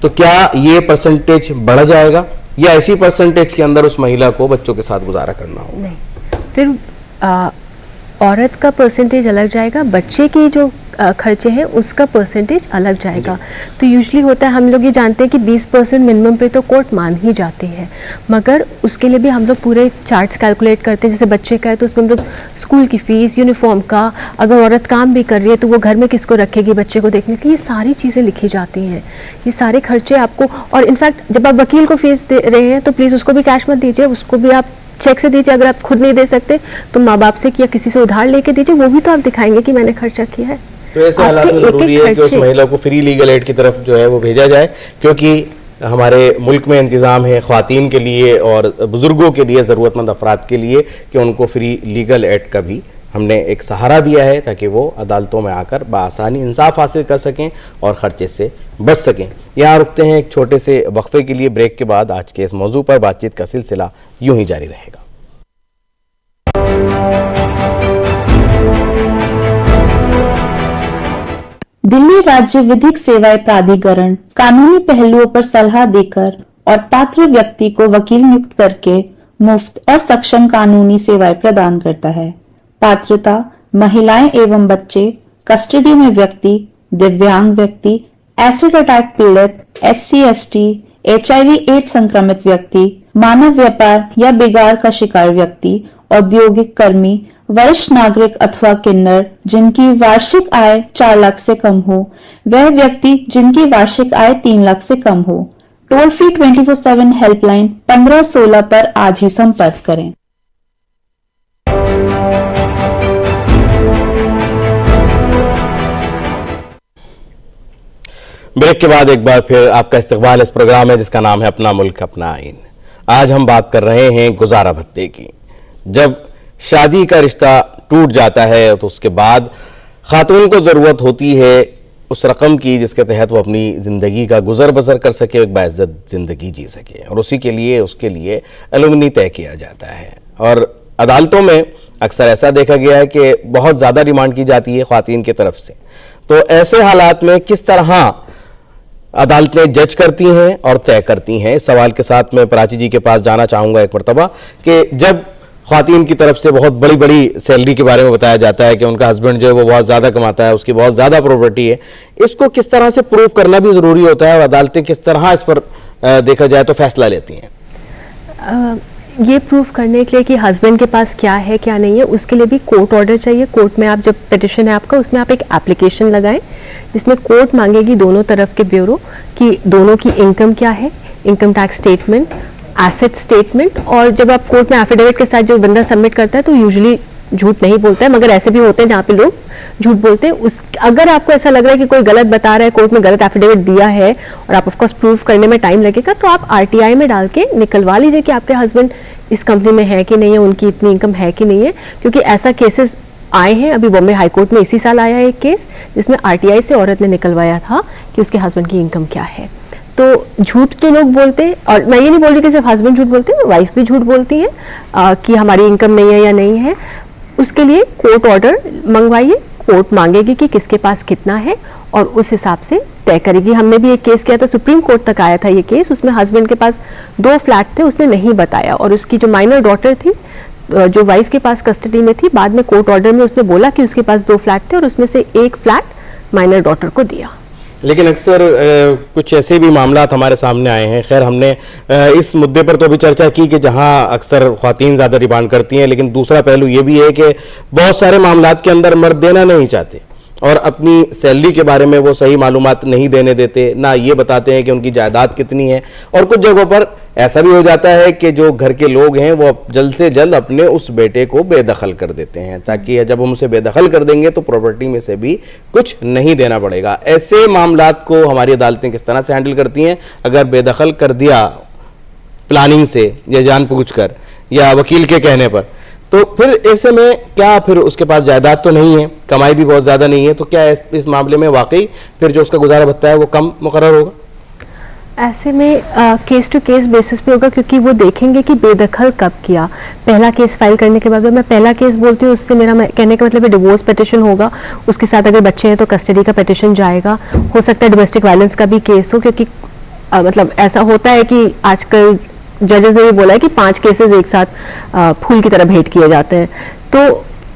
तो क्या ये % बढ़ जाएगा या इसी % के अंदर उस महिला को बच्चों के साथ गुजारा करना होगा? नहीं, फिर औरत का % अलग जाएगा, बच्चे की जो खर्चे हैं उसका % अलग जाएगा। तो यूजुअली होता है, हम लोग ये जानते हैं कि 20% मिनिमम पे तो कोर्ट मान ही जाती है, मगर उसके लिए भी हम लोग पूरे चार्ट्स कैलकुलेट करते हैं। जैसे बच्चे का है तो उसमें हम लोग स्कूल की फीस, यूनिफॉर्म का, अगर औरत काम भी कर रही है तो वो घर में किसको रखेगी बच्चे को देखने के लिए, ये सारी चीज़ें लिखी जाती हैं, ये सारे खर्चे आपको। और इनफैक्ट जब आप वकील को फीस दे रहे हैं तो प्लीज़ उसको भी कैश मत दीजिए, उसको भी आप चेक से दीजिए। अगर आप खुद नहीं दे सकते तो माँ बाप से या किसी से उधार लेके दीजिए, वो भी तो आप दिखाएंगे कि मैंने खर्चा किया है। तो ऐसे हालात में जरूरी है कि उस महिला को फ्री लीगल एड की तरफ जो है वो भेजा जाए, क्योंकि हमारे मुल्क में इंतज़ाम है ख्वातीन के लिए और बुजुर्गों के लिए, ज़रूरतमंद अफराद के लिए, कि उनको फ्री लीगल एड का भी हमने एक सहारा दिया है ताकि वो अदालतों में आकर बआसानी इंसाफ हासिल कर सकें और ख़र्चे से बच सकें। यहाँ रुकते हैं एक छोटे से वक्फे के लिए। ब्रेक के बाद आज के इस मौजू पर बातचीत का सिलसिला यूं ही जारी रहेगा। दिल्ली राज्य विधिक सेवाएं प्राधिकरण कानूनी पहलुओं पर सलाह देकर और पात्र व्यक्ति को वकील नियुक्त करके मुफ्त और सक्षम कानूनी सेवाएं प्रदान करता है। पात्रता: महिलाएं एवं बच्चे, कस्टडी में व्यक्ति, दिव्यांग व्यक्ति, एसिड अटैक पीड़ित, SC ST, HIV/AIDS संक्रमित व्यक्ति, मानव व्यापार या बिगाड़ का शिकार व्यक्ति, औद्योगिक कर्मी, वरिष्ठ नागरिक अथवा किन्नर जिनकी वार्षिक आय 4 लाख से कम हो, वह व्यक्ति जिनकी वार्षिक आय 3 लाख से कम हो। टोल फ्री 24/7 हेल्पलाइन 1516 पर आज ही संपर्क करें। ब्रेक के बाद एक बार फिर आपका इस्तकबाल इस प्रोग्राम है जिसका नाम है अपना मुल्क अपना आइन। आज हम बात कर रहे हैं गुजारा भत्ते की। जब शादी का रिश्ता टूट जाता है तो उसके बाद खातून को ज़रूरत होती है उस रकम की जिसके तहत वो अपनी ज़िंदगी का गुजर बसर कर सके, एक बाइज़्ज़त ज़िंदगी जी सके, और उसी के लिए उसके लिए एलुमनी तय किया जाता है। और अदालतों में अक्सर ऐसा देखा गया है कि बहुत ज़्यादा डिमांड की जाती है ख़वातीन की तरफ से। तो ऐसे हालात में किस तरह अदालतें जज करती हैं और तय करती हैं। इस सवाल के साथ मैं प्राची जी के पास जाना चाहूंगा एक मरतबा कि जब ख्वातीन की तरफ से बहुत बड़ी बड़ी सैलरी के बारे में बताया जाता है कि उनका हस्बैंड जो है वो बहुत ज़्यादा कमाता है, उसकी बहुत ज़्यादा प्रॉपर्टी है, इसको किस तरह से प्रूव करना भी ज़रूरी होता है और अदालतें किस तरह इस पर देखा जाए तो फैसला लेती हैं? ये प्रूफ करने के लिए कि हस्बैंड के पास क्या है क्या नहीं है, उसके लिए भी कोर्ट ऑर्डर चाहिए। कोर्ट में आप जब पिटिशन है आपका, उसमें आप एक एप्लीकेशन लगाएं जिसमें कोर्ट मांगेगी दोनों तरफ के ब्यूरो कि दोनों की इनकम क्या है, income tax statement, asset statement. और जब आप कोर्ट में एफिडेविट के साथ जो बंदा सबमिट करता है तो यूजुअली झूठ नहीं बोलता है, मगर ऐसे भी होते हैं जहाँ पे लोग झूठ बोलते हैं। अगर आपको ऐसा लग रहा है कि कोई गलत बता रहा है, कोर्ट में गलत एफिडेविट दिया है और आप ऑफकोर्स प्रूफ करने में टाइम लगेगा, तो आप आरटीआई में डाल के निकलवा लीजिए कि आपके हस्बैंड इस कंपनी में है कि नहीं है, उनकी इतनी इनकम है कि नहीं है। क्योंकि ऐसा केसेस आए हैं, अभी बॉम्बे हाई कोर्ट में इसी साल आया है एक केस जिसमें आरटीआई से औरत ने निकलवाया था कि उसके हस्बैंड की इनकम क्या है। तो झूठ तो लोग बोलते हैं, और मैं ये नहीं बोल रही कि सिर्फ हस्बैंड झूठ बोलते हैं, वाइफ भी झूठ बोलती है कि हमारी इनकम नहीं है या नहीं है। उसके लिए कोर्ट ऑर्डर मंगवाइए, कोर्ट मांगेगी कि किसके पास कितना है और उस हिसाब से तय करेगी। हमने भी एक केस किया था, सुप्रीम कोर्ट तक आया था ये केस, उसमें हस्बैंड के पास 2 फ्लैट थे, उसने नहीं बताया, और उसकी जो माइनर डॉटर थी जो वाइफ के पास कस्टडी में थी, बाद में कोर्ट ऑर्डर में उसने बोला कि उसके पास 2 फ्लैट थे और उसमें से एक फ्लैट माइनर डॉटर को दिया। लेकिन अक्सर कुछ ऐसे भी मामलात हमारे सामने आए हैं। खैर, हमने इस मुद्दे पर तो भी चर्चा की कि जहां अक्सर ख्वातीन ज़्यादा डिमांड करती हैं, लेकिन दूसरा पहलू ये भी है कि बहुत सारे मामलात के अंदर मर्द देना नहीं चाहते और अपनी सैलरी के बारे में वो सही मालूमात नहीं देने देते, ना ये बताते हैं कि उनकी जायदाद कितनी है। और कुछ जगहों पर ऐसा भी हो जाता है कि जो घर के लोग हैं वो जल्द से जल्द अपने उस बेटे को बेदखल कर देते हैं, ताकि जब हम उसे बेदखल कर देंगे तो प्रॉपर्टी में से भी कुछ नहीं देना पड़ेगा। ऐसे मामलात को हमारी अदालतें किस तरह से हैंडल करती हैं? अगर बेदखल कर दिया प्लानिंग से या जानबूझकर या वकील के कहने पर, तो फिर ऐसे में क्या फिर उसके पास जायदाद तो नहीं है, कमाई भी बहुत ज़्यादा नहीं है, तो क्या इस मामले में वाकई फिर जो उसका गुजारा भत्ता है वो कम मुकर्रर होगा? ऐसे में केस टू केस बेसिस पे होगा, क्योंकि वो देखेंगे कि बेदखल कब किया। पहला केस फाइल करने के बाद, अगर मैं पहला केस बोलती हूँ, उससे मेरा कहने का मतलब है डिवोर्स पिटिशन होगा, उसके साथ अगर बच्चे हैं तो कस्टडी का पिटिशन जाएगा, हो सकता है डोमेस्टिक वायलेंस का भी केस हो, क्योंकि मतलब ऐसा होता है कि आजकल जजेस ने भी बोला है कि 5 केसेस एक साथ फूल की तरह भेंट किए जाते हैं। तो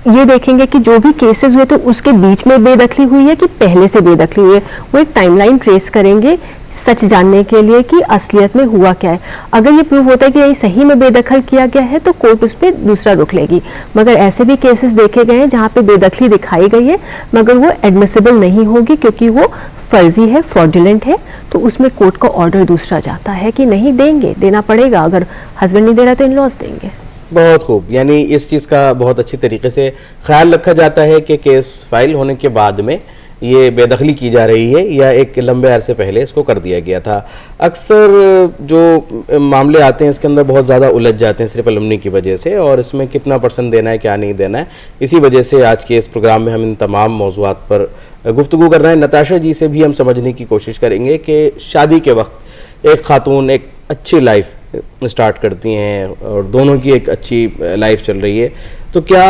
ये देखेंगे कि जो भी केसेस हुए तो उसके बीच में बेदखली हुई है कि पहले से बेदखली हुई है। वो एक टाइमलाइन ट्रेस करेंगे सच जानने के लिए कि असलियत में हुआ क्या है। अगर ये प्रूव होता है कि यही सही में बेदखल किया गया है तो कोर्ट उस पर दूसरा रुख लेगी। मगर ऐसे भी केसेस देखे गए हैं जहाँ पे बेदखली दिखाई गई है मगर वो एडमिसिबल नहीं होगी, क्योंकि वो फर्जी है, फ्रॉडुलेंट है, तो उसमें कोर्ट का ऑर्डर दूसरा जाता है कि नहीं देंगे, देना पड़ेगा, अगर हस्बैंड नहीं दे रहा तो इन लॉस देंगे। बहुत खूब, यानी इस चीज़ का बहुत अच्छी तरीके से ख्याल रखा जाता है कि केस फाइल होने के बाद में ये बेदखली की जा रही है या एक लंबे अरसे पहले इसको कर दिया गया था। अक्सर जो मामले आते हैं इसके अंदर बहुत ज़्यादा उलझ जाते हैं सिर्फ एलुमनी की वजह से, और इसमें कितना % देना है क्या नहीं देना है। इसी वजह से आज के इस प्रोग्राम में हम इन तमाम मौज़ूआत पर गुफ्तगू कर रहे हैं। नताशा जी से भी हम समझने की कोशिश करेंगे कि शादी के वक्त एक खातून एक अच्छी लाइफ स्टार्ट करती हैं और दोनों की एक अच्छी लाइफ चल रही है, तो क्या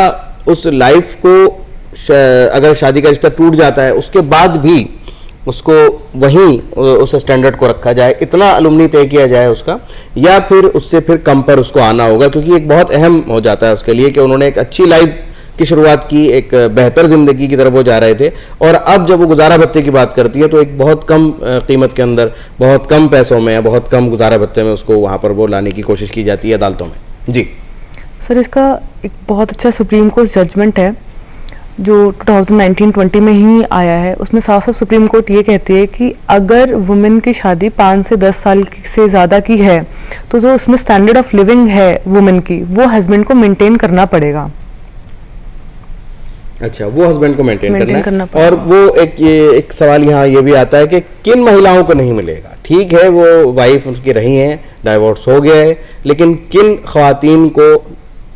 उस लाइफ को अगर शादी का रिश्ता टूट जाता है उसके बाद भी उसको वहीं उस स्टैंडर्ड को रखा जाए, इतना एलुमनी तय किया जाए उसका, या फिर उससे फिर कम पर उसको आना होगा? क्योंकि एक बहुत अहम हो जाता है उसके लिए कि उन्होंने एक अच्छी लाइफ की शुरुआत की, एक बेहतर ज़िंदगी की तरफ वो जा रहे थे, और अब जब वो गुजारा भत्ते की बात करती है तो एक बहुत कम कीमत के अंदर, बहुत कम पैसों में, बहुत कम गुजारा भत्ते में उसको वहाँ पर वो लाने की कोशिश की जाती है अदालतों में। जी सर, इसका एक बहुत अच्छा सुप्रीम कोर्ट जजमेंट है जो 2019-20 में ही आया है। उसमें साफ साफ सुप्रीम कोर्ट ये कहती है कि अगर वुमेन की शादी 5 से 10 साल से ज़्यादा की है तो जो उसमें स्टैंडर्ड ऑफ लिविंग है वुमेन की, वो हस्बैंड को मेंटेन करना पड़ेगा। अच्छा, वो हस्बैंड को मेंटेन करना है। और वो एक सवाल यहाँ ये भी आता है कि किन महिलाओं को नहीं मिलेगा? ठीक है, वो वाइफ उसकी रही हैं, डाइवोर्स हो गया है, लेकिन किन ख्वातीन को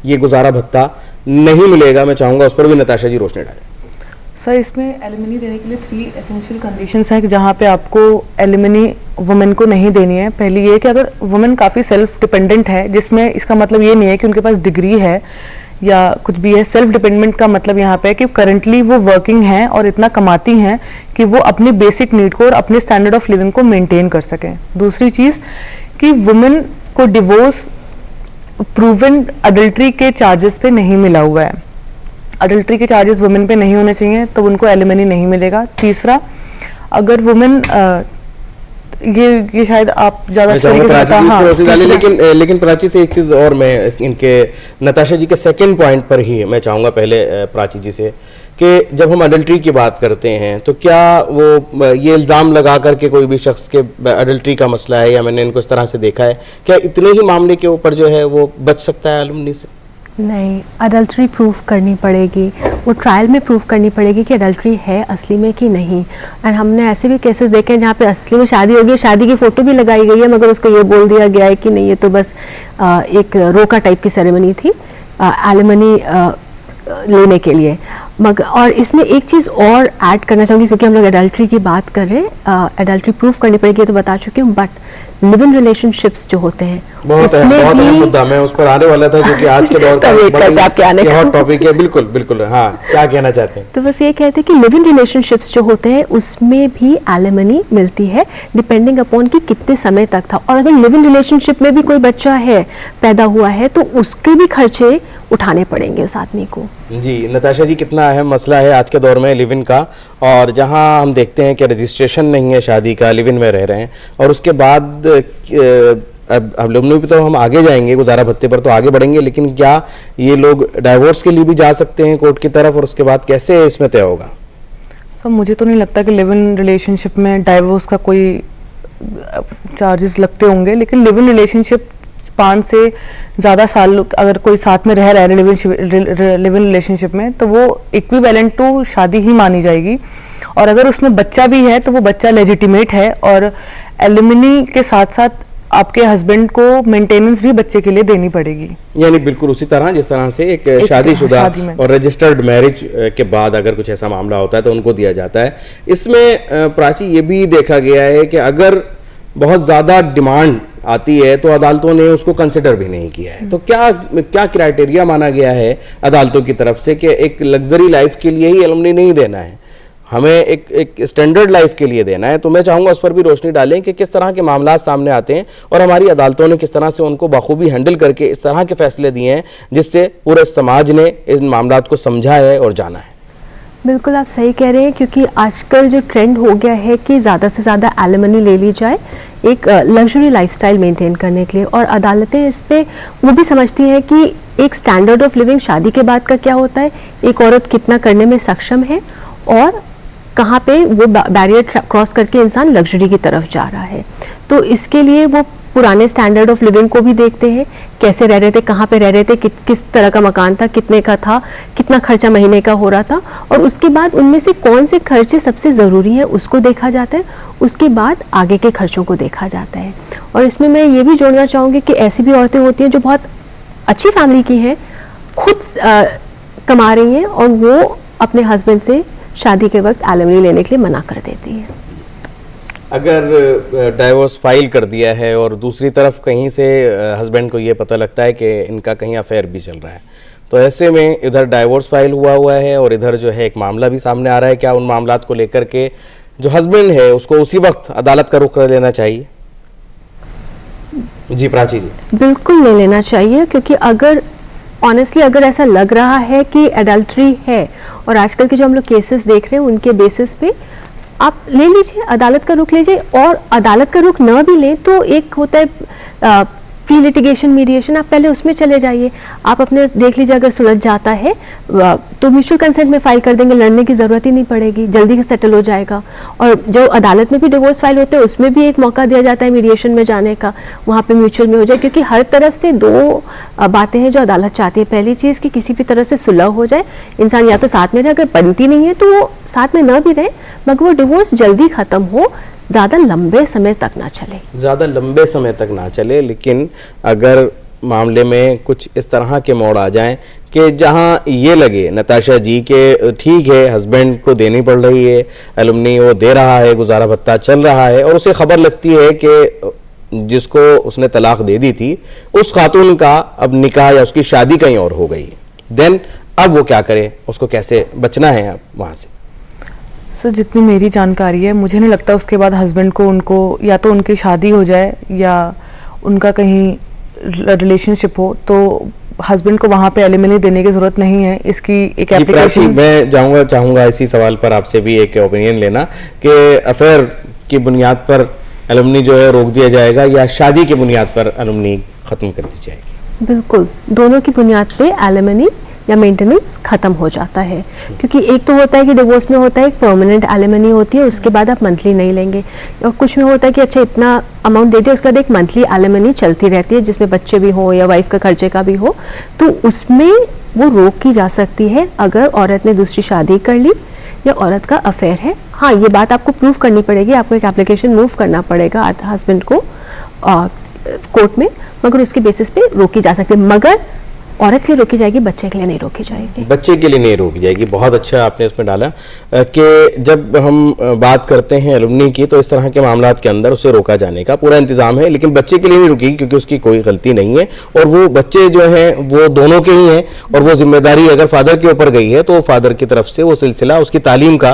ये गुजारा भत्ता नहीं मिलेगा? मैं चाहूँगा उस पर भी नताशा जी रोशनी डालें। सर, इसमें एलिमनी देने के लिए 3 एसेंशियल कंडीशंस हैं कि जहाँ पे आपको एलिमनी वुमेन को नहीं देनी है। पहली ये कि अगर वुमेन काफ़ी सेल्फ डिपेंडेंट है, जिसमें इसका मतलब ये नहीं है कि उनके पास डिग्री है या कुछ भी है। सेल्फ डिपेंडेंट का मतलब यहाँ पे है कि करंटली वो वर्किंग हैं और इतना कमाती हैं कि वो अपने बेसिक नीड को और अपने स्टैंडर्ड ऑफ लिविंग को मेंटेन कर सकें। दूसरी चीज़ कि वुमेन को डिवोर्स प्रूवन अडल्ट्री के चार्जेस पे नहीं मिला हुआ है। अडल्ट्री के चार्जेस वुमेन पे नहीं होने चाहिए, तो उनको एलिमनी नहीं मिलेगा। तीसरा, अगर वुमेन ये शायद आप ज्यादा लेकिन प्राची से एक चीज और मैं इनके नताशा जी के सेकंड पॉइंट पर ही मैं चाहूंगा पहले प्राची जी से कि जब हम अडल्ट्री की बात करते हैं तो क्या वो ये इल्ज़ाम लगा करके कोई भी शख्स के अडल्ट्री का मसला है या मैंने इनको इस तरह से देखा है, क्या इतने ही मामले के ऊपर जो है वो बच सकता है एलुमनी से? नहीं, अडल्ट्री प्रूफ करनी पड़ेगी, वो ट्रायल में प्रूफ करनी पड़ेगी कि अडल्ट्री है असली में कि नहीं। एंड हमने ऐसे भी केसेस देखे हैं जहाँ पे असली में शादी होगी, शादी की फोटो भी लगाई गई है, मगर उसको ये बोल दिया गया है कि नहीं ये तो बस एक रोका टाइप की सेरेमनी थी एलिमनी लेने के लिए। मगर और इसमें एक चीज़ और ऐड करना चाहूँगी, क्योंकि हम लोग अडल्ट्री की बात कर रहे हैं, अडल्ट्री प्रूफ करनी पड़ेगी तो बता चुकी हूँ, बट लिव इन रिलेशनशिप्स जो होते हैं बहुत अहम मुद्दा, मैं उस पर आने वाला था क्योंकि आज के दौर का हॉट टॉपिक है। बिल्कुल बिल्कुल, हाँ, क्या कहना चाहते हैं? तो बस ये कहते हैं कि लिव इन रिलेशनशिप्स जो होते हैं उसमें भी एलिमनी मिलती है डिपेंडिंग अपॉन कि कितने समय तक था। और अगर लिव इन रिलेशनशिप में भी कोई बच्चा है, पैदा हुआ है, तो उसके भी खर्चे उठाने पड़ेंगे उस आदमी को। जी नताशा जी, कितना अहम मसला है आज के दौर में लिव इन का, और जहां हम देखते हैं कि रजिस्ट्रेशन नहीं है शादी का, लिव इन में रह रहे हैं, और उसके बाद अब लोग भी तो हम आगे जाएंगे, गुजारा भत्ते पर तो आगे बढ़ेंगे, लेकिन क्या ये लोग डाइवोर्स के लिए भी जा सकते हैं कोर्ट की तरफ, और उसके बाद कैसे इसमें तय होगा? सर मुझे तो नहीं लगता कि लिव इन रिलेशनशिप में डाइवोर्स का कोई चार्जेस लगते होंगे, लेकिन लिव इन रिलेशनशिप 5 से ज़्यादा साल अगर कोई साथ में रह रहा है लिव इन रिलेशनशिप में, तो वो इक्विवेलेंट टू शादी ही मानी जाएगी। और अगर उसमें बच्चा भी है तो वो बच्चा लेजिटिमेट है, और एलिमनी के साथ साथ आपके हस्बैंड को मेंटेनेंस भी बच्चे के लिए देनी पड़ेगी। यानी बिल्कुल उसी तरह जिस तरह से एक शादीशुदा और रजिस्टर्ड मैरिज के बाद अगर कुछ ऐसा मामला होता है तो उनको दिया जाता है। इसमें प्राची ये भी देखा गया है कि अगर बहुत ज़्यादा डिमांड आती है तो अदालतों ने उसको कंसिडर भी नहीं किया है, तो क्या क्राइटेरिया माना गया है अदालतों की तरफ से कि एक लग्जरी लाइफ के लिए ही एलुमनी नहीं देना है, हमें एक स्टैंडर्ड लाइफ के लिए देना है? तो मैं चाहूँगा उस पर भी रोशनी डालें कि किस तरह के मामला सामने आते हैं और हमारी अदालतों ने किस तरह से उनको बखूबी हैंडल करके इस तरह के फैसले दिए हैं जिससे पूरे समाज ने इन मामलों को समझा है और जाना है। बिल्कुल आप सही कह रहे हैं, क्योंकि आजकल जो ट्रेंड हो गया है कि ज़्यादा से ज़्यादा एलिमनी ले ली जाए एक लग्जरी लाइफस्टाइल मेंटेन करने के लिए, और अदालतें इस पे वो भी समझती हैं कि एक स्टैंडर्ड ऑफ लिविंग शादी के बाद का क्या होता है, एक औरत कितना करने में सक्षम है और कहाँ पे वो बैरियर क्रॉस करके इंसान लग्जरी की तरफ जा रहा है। तो इसके लिए वो पुराने स्टैंडर्ड ऑफ लिविंग को भी देखते हैं, कैसे रह रहे थे, कहाँ पे रह रहे थे, किस तरह का मकान था, कितने का था, कितना खर्चा महीने का हो रहा था, और उसके बाद उनमें से कौन से खर्चे सबसे ज़रूरी हैं उसको देखा जाता है, उसके बाद आगे के खर्चों को देखा जाता है। और इसमें मैं ये भी जोड़ना चाहूँगी कि ऐसी भी औरतें होती हैं जो बहुत अच्छी फैमिली की हैं, खुद कमा रही हैं, और वो अपने हस्बैंड से शादी के वक्त एलिमनी लेने के लिए मना कर देती हैं। अगर डाइवोर्स फाइल कर दिया है और दूसरी तरफ कहीं से हस्बैंड को ये पता लगता है कि इनका कहीं अफेयर भी चल रहा है, तो ऐसे में इधर डाइवोर्स फाइल हुआ है और इधर जो है एक मामला भी सामने आ रहा है, क्या उन मामलात को लेकर के जो हस्बैंड है उसको उसी वक्त अदालत का रुख कर लेना चाहिए? जी प्राची जी। बिल्कुल नहीं लेना चाहिए, क्योंकि अगर ऑनेस्टली अगर ऐसा लग रहा है कि एडल्ट्री है, और आजकल के जो हम लोग केसेस देख रहे हैं उनके बेसिस पे आप ले लीजिए, अदालत का रुख लीजिए, और अदालत का रुख न भी लें तो एक होता है प्री लिटिगेशन मीडिएशन, आप पहले उसमें चले जाइए, आप अपने देख लीजिए, अगर सुलझ जाता है तो म्यूचुअल कंसेंट में फाइल कर देंगे, लड़ने की ज़रूरत ही नहीं पड़ेगी, जल्दी सेटल हो जाएगा। और जो अदालत में भी डिवोर्स फाइल होते हैं उसमें भी एक मौका दिया जाता है मीडिएशन में जाने का, वहाँ पे म्यूचुअल में हो जाए, क्योंकि हर तरफ से दो बातें हैं जो अदालत चाहती है। पहली चीज़ कि किसी भी तरह से सुलह हो जाए, इंसान या तो साथ में रहे, अगर बनती नहीं है तो वो साथ में न भी रहे, मगर वो डिवोर्स जल्दी ख़त्म हो, ज़्यादा लंबे समय तक ना चले, ज़्यादा लंबे समय तक ना चले। लेकिन अगर मामले में कुछ इस तरह के मोड़ आ जाएं कि जहां ये लगे नताशा जी के ठीक है हस्बैंड को देनी पड़ रही है एलुमनी, वो दे रहा है, गुजारा भत्ता चल रहा है, और उसे खबर लगती है कि जिसको उसने तलाक दे दी थी उस खातून का अब निकाह या उसकी शादी कहीं और हो गई, देन अब वो क्या करे, उसको कैसे बचना है अब वहाँ से? सर जितनी मेरी जानकारी है मुझे नहीं लगता उसके बाद हस्बैंड को उनको या तो उनकी शादी हो जाए या उनका कहीं रिलेशनशिप हो तो हस्बैंड को वहाँ पे एलिमनी देने की जरूरत नहीं है। इसकी एक जी, प्राची, एप्लीकेशन मैं चाहूंगा इसी सवाल पर आपसे भी एक ओपिनियन लेना कि अफेयर की बुनियाद पर एलिमनी जो है रोक दिया जाएगा या शादी की बुनियाद पर एलिमनी खत्म कर दी जाएगी? बिल्कुल, दोनों की बुनियाद पे एलिमनी या मेंटेनेंस खत्म हो जाता है, क्योंकि एक तो होता है कि डिवोर्स में होता है एक परमानेंट एलिमनी होती है, उसके बाद आप मंथली नहीं लेंगे, और कुछ में होता है कि अच्छा इतना अमाउंट दे दिया, उसके बाद एक मंथली एलिमनी चलती रहती है जिसमें बच्चे भी हो या वाइफ का खर्चे का भी हो, तो उसमें वो रोक की जा सकती है अगर औरत ने दूसरी शादी कर ली या औरत का अफेयर है। हाँ, ये बात आपको प्रूव करनी पड़ेगी, आपको एक एप्लीकेशन मूव करना पड़ेगा हस्बैंड को कोर्ट में, मगर उसके बेसिस पे रोकी जा सकती है। मगर औरत के लिए रोकी जाएगी, बच्चे के लिए नहीं रोकी जाएगी। बच्चे के लिए नहीं रोकी जाएगी। बहुत अच्छा आपने इसमें डाला कि जब हम बात करते हैं एलुमनी की तो इस तरह के मामलात के अंदर उसे रोका जाने का पूरा इंतजाम है, लेकिन बच्चे के लिए नहीं रुकेगी क्योंकि उसकी कोई गलती नहीं है और वो बच्चे जो हैं वो दोनों के ही हैं और वो जिम्मेदारी अगर फादर के ऊपर गई है तो फादर की तरफ से वो सिलसिला उसकी तालीम का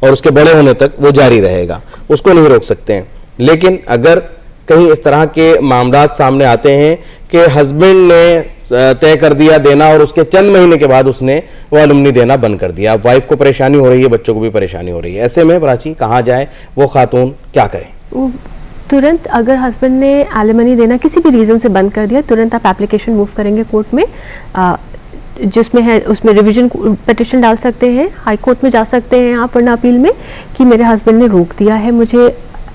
और उसके बड़े होने तक वो जारी रहेगा, उसको नहीं रोक सकते हैं। लेकिन अगर कहीं इस तरह के मामलात सामने आते हैं कि हस्बैंड ने तय कर दिया देना और उसके चंद महीने के बाद उसने वो एलुमनी देना बंद कर दिया, अब वाइफ को परेशानी हो रही है, बच्चों को भी परेशानी हो रही है, ऐसे में प्राची कहाँ जाए वो खातून, क्या करें? तुरंत अगर हस्बैंड ने एलिमनी देना किसी भी रीज़न से बंद कर दिया, तुरंत आप एप्लीकेशन मूव करेंगे कोर्ट में, जिसमें है उसमें रिवीजन पिटिशन डाल सकते हैं, हाई कोर्ट में जा सकते हैं आप वरना अपील में कि मेरे हस्बैंड ने रोक दिया है मुझे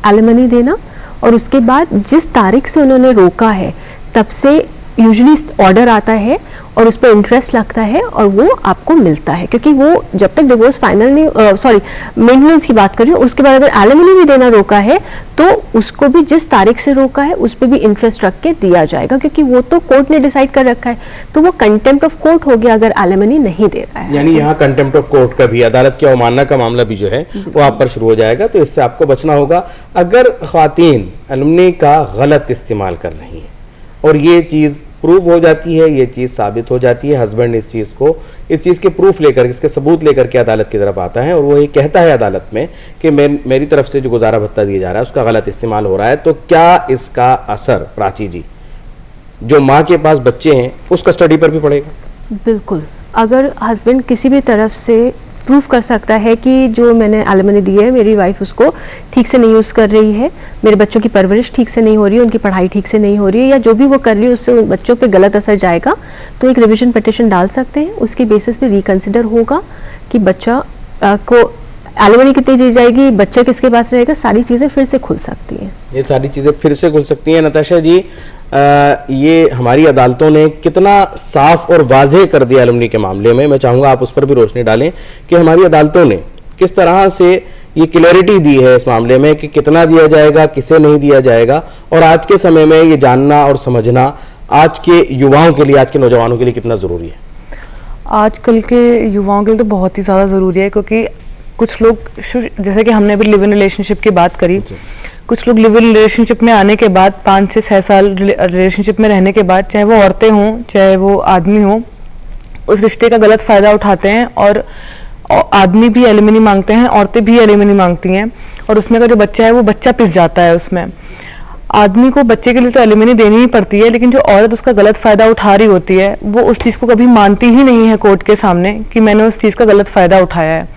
एलिमनी देना, और उसके बाद जिस तारीख से उन्होंने रोका है तब से यूजुअली ऑर्डर आता है और उस पर इंटरेस्ट लगता है और वो आपको मिलता है, क्योंकि वो जब तक डिवोर्स फाइनल नहीं मेंटेनेंस की बात कर रही हूँ, उसके बाद अगर एलिमनी भी देना रोका है तो उसको भी जिस तारीख से रोका है उस पर भी इंटरेस्ट रख के दिया जाएगा, क्योंकि वो तो कोर्ट ने डिसाइड कर रखा है, तो वो कंटेम्प्ट ऑफ कोर्ट हो गया अगर एलिमनी नहीं दे रहा है। यानी यहाँ कंटेम्प्ट ऑफ कोर्ट का भी, अदालत की अवमानना का मामला भी जो है वो आप पर शुरू हो जाएगा, तो इससे आपको बचना होगा। अगर ख्वातीन एलुमनी का गलत इस्तेमाल कर रही है और ये चीज़ प्रूव हो जाती है, ये चीज़ साबित हो जाती है, हस्बैंड इस चीज़ के प्रूफ लेकर, इसके सबूत लेकर के अदालत की तरफ आता है और वो ये कहता है अदालत में कि मेरी तरफ से जो गुजारा भत्ता दिया जा रहा है उसका गलत इस्तेमाल हो रहा है, तो क्या इसका असर प्राची जी जो माँ के पास बच्चे हैं उस कस्टडी पर भी पड़ेगा? बिल्कुल, अगर हस्बैंड किसी भी तरफ से प्रूफ कर सकता है कि जो मैंने एलिमनी दी है मेरी वाइफ उसको ठीक से नहीं यूज़ कर रही है, मेरे बच्चों की परवरिश ठीक से नहीं हो रही है, उनकी पढ़ाई ठीक से नहीं हो रही है, या जो भी वो कर रही है उससे उन बच्चों पे गलत असर जाएगा, तो एक रिवीजन पिटिशन डाल सकते हैं। उसके बेसिस पे रिकंसिडर होगा कि बच्चा को एलिमनी कितनी दी जाएगी, बच्चा किसके पास रहेगा, सारी चीज़ें फिर से खुल सकती हैं। ये सारी चीज़ें फिर से खुल सकती हैं। नताशा जी, ये हमारी अदालतों ने कितना साफ और वाज़ेह कर दिया एलुमनी के मामले में, मैं चाहूँगा आप उस पर भी रोशनी डालें कि हमारी अदालतों ने किस तरह से ये क्लैरिटी दी है इस मामले में कि कितना दिया जाएगा, किसे नहीं दिया जाएगा, और आज के समय में ये जानना और समझना आज के युवाओं के लिए, आज के नौजवानों के लिए कितना ज़रूरी है? आजकल के युवाओं के लिए तो बहुत ही ज़्यादा ज़रूरी है, क्योंकि कुछ लोग, जैसे कि हमने अभी लिव इन रिलेशनशिप की बात करी, कुछ लोग लिव इन रिलेशनशिप में आने के बाद 5 से 6 साल रिलेशनशिप में रहने के बाद, चाहे वो औरतें हों चाहे वो आदमी हों, उस रिश्ते का गलत फ़ायदा उठाते हैं और आदमी भी एलिमनी मांगते हैं, औरतें भी एलिमनी मांगती हैं, और उसमें का जो बच्चा है वो बच्चा पिस जाता है। उसमें आदमी को बच्चे के लिए तो एलिमनी देनी ही पड़ती है, लेकिन जो औरत उसका गलत फ़ायदा उठा रही होती है वो उस चीज़ को कभी मानती ही नहीं है कोर्ट के सामने कि मैंने उस चीज़ का गलत फ़ायदा उठाया है।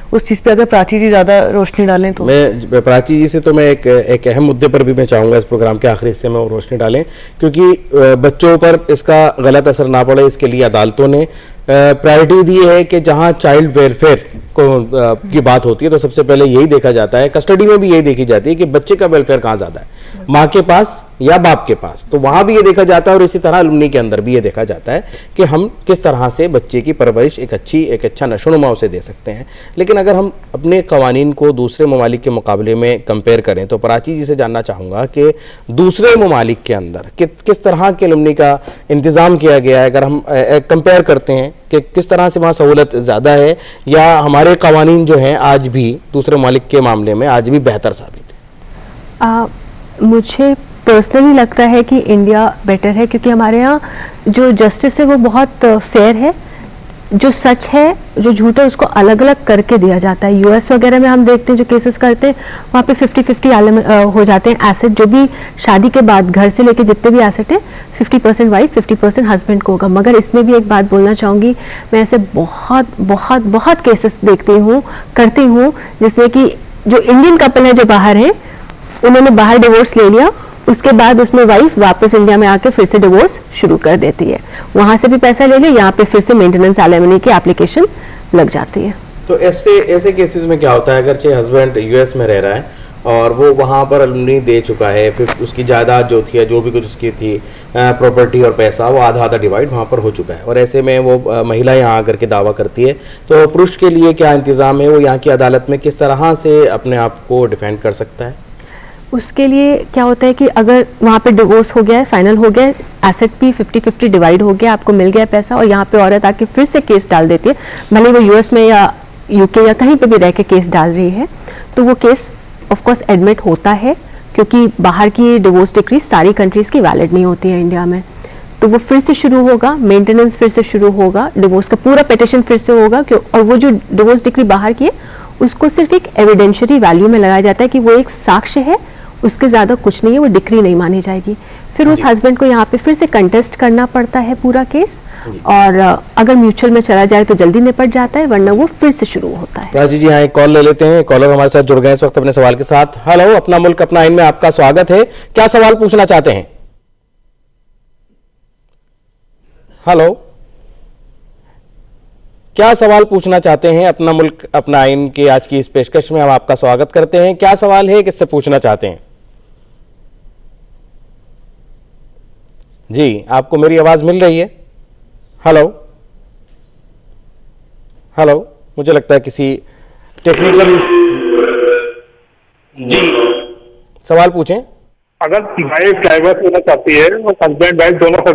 उस चीज़ पे अगर प्राची जी ज़्यादा रोशनी डालें तो। मैं प्राची जी से तो मैं एक अहम मुद्दे पर भी मैं चाहूँगा इस प्रोग्राम के आखिरी हिस्से में वो रोशनी डालें, क्योंकि बच्चों पर इसका गलत असर ना पड़े इसके लिए अदालतों ने प्रायोरिटी दी है कि जहाँ चाइल्ड वेलफेयर की बात होती है तो सबसे पहले यही देखा जाता है, कस्टडी में भी यही देखी जाती है कि बच्चे का वेलफेयर कहाँ ज़्यादा है, माँ के पास या बाप के पास, तो वहाँ भी ये देखा जाता है और इसी तरह एलुमनी के अंदर भी ये देखा जाता है कि हम किस तरह से बच्चे की परवरिश एक अच्छा नशोनुमा उसे दे सकते हैं। लेकिन अगर हम अपने कवानीन को दूसरे ममालिक के मुकाबले में कंपेयर करें तो प्राची जी से जानना चाहूँगा कि दूसरे ममालिक के अंदर किस तरह के एलुमनी का इंतज़ाम किया गया है, अगर हम कंपेयर करते हैं कि किस तरह से वहाँ सहूलत ज़्यादा है या हमारे कवानीन जो हैं आज भी दूसरे ममालिक के मामले में आज भी बेहतर साबित है? मुझे पर्सनली लगता है कि इंडिया बेटर है, क्योंकि हमारे यहाँ जो जस्टिस है वो बहुत फेयर है, जो सच है जो झूठ है उसको अलग अलग करके दिया जाता है। यूएस वगैरह में हम देखते हैं जो केसेस करते हैं वहाँ पे 50-50 हो जाते हैं एसेट, जो भी शादी के बाद घर से लेके जितने भी एसेट है 50% वाइफ 50% हस्बैंड को होगा। मगर इसमें भी एक बात बोलना चाहूँगी, मैं ऐसे बहुत बहुत बहुत केसेस देखती हूँ करती हूँ जिसमें कि जो इंडियन कपल है जो बाहर है उन्होंने बाहर डिवोर्स ले लिया, उसके बाद उसमें वाइफ वापस इंडिया में आके फिर से डिवोर्स शुरू कर देती है, वहां से भी पैसा ले ले, यहाँ पे फिर से मेंटेनेंस एलिमनी की एप्लीकेशन लग जाती है। तो ऐसे केसेस में क्या होता है, अगर चाहे हस्बैंड यूएस में रह रहा है और वो वहाँ पर एलिमनी दे चुका है, फिर उसकी जायदाद जो थी जो भी कुछ उसकी थी प्रॉपर्टी और पैसा वो आधा आधा डिवाइड वहाँ पर हो चुका है, और ऐसे में वो महिला यहाँ आकर के दावा करती है, तो पुरुष के लिए क्या इंतज़ाम है, वो यहाँ की अदालत में किस तरह से अपने आप को डिफेंड कर सकता है? उसके लिए क्या होता है कि अगर वहाँ पे डिवोर्स हो गया है, फाइनल हो गया है, एसेट भी 50-50 डिवाइड हो गया, आपको मिल गया पैसा, और यहाँ पे औरत आके फिर से केस डाल देती है, भले वो यूएस में या यूके या कहीं पे भी रह के केस डाल रही है, तो वो केस ऑफ कोर्स एडमिट होता है, क्योंकि बाहर की डिवोर्स डिक्री सारी कंट्रीज की वैलिड नहीं होती है इंडिया में, तो वो फिर से शुरू होगा, मेंटेनेंस फिर से शुरू होगा, डिवोर्स का पूरा पिटिशन फिर से होगा, और वो जो डिवोर्स डिक्री बाहर की है उसको सिर्फ एक एविडेंशियरी वैल्यू में लगाया जाता है कि वो एक साक्ष्य है, उसके ज्यादा कुछ नहीं है, वो डिक्री नहीं मानी जाएगी। फिर उस हस्बैंड को यहाँ पे फिर से कंटेस्ट करना पड़ता है पूरा केस, और अगर म्यूचुअल में चला जाए तो जल्दी निपट जाता है, वरना वो फिर से शुरू होता है। राजी जी, हाँ एक कॉल ले लेते हैं। कॉलर हमारे साथ जुड़ गए इस वक्त अपने सवाल के साथ। हेलो, अपना मुल्क अपना आइन में आपका स्वागत है, क्या सवाल पूछना चाहते हैं? हेलो, क्या सवाल पूछना चाहते हैं? अपना मुल्क अपना आइन की आज की इस पेशकश में हम आपका स्वागत करते हैं। क्या सवाल है, किससे पूछना चाहते हैं? जी, आपको मेरी आवाज मिल रही है? हेलो हेलो, मुझे लगता है किसी टेक्निकल। जी, सवाल पूछें। अगर वाइफ डाइवर्स लेना चाहती है और हस्बैंड वाइफ दोनों का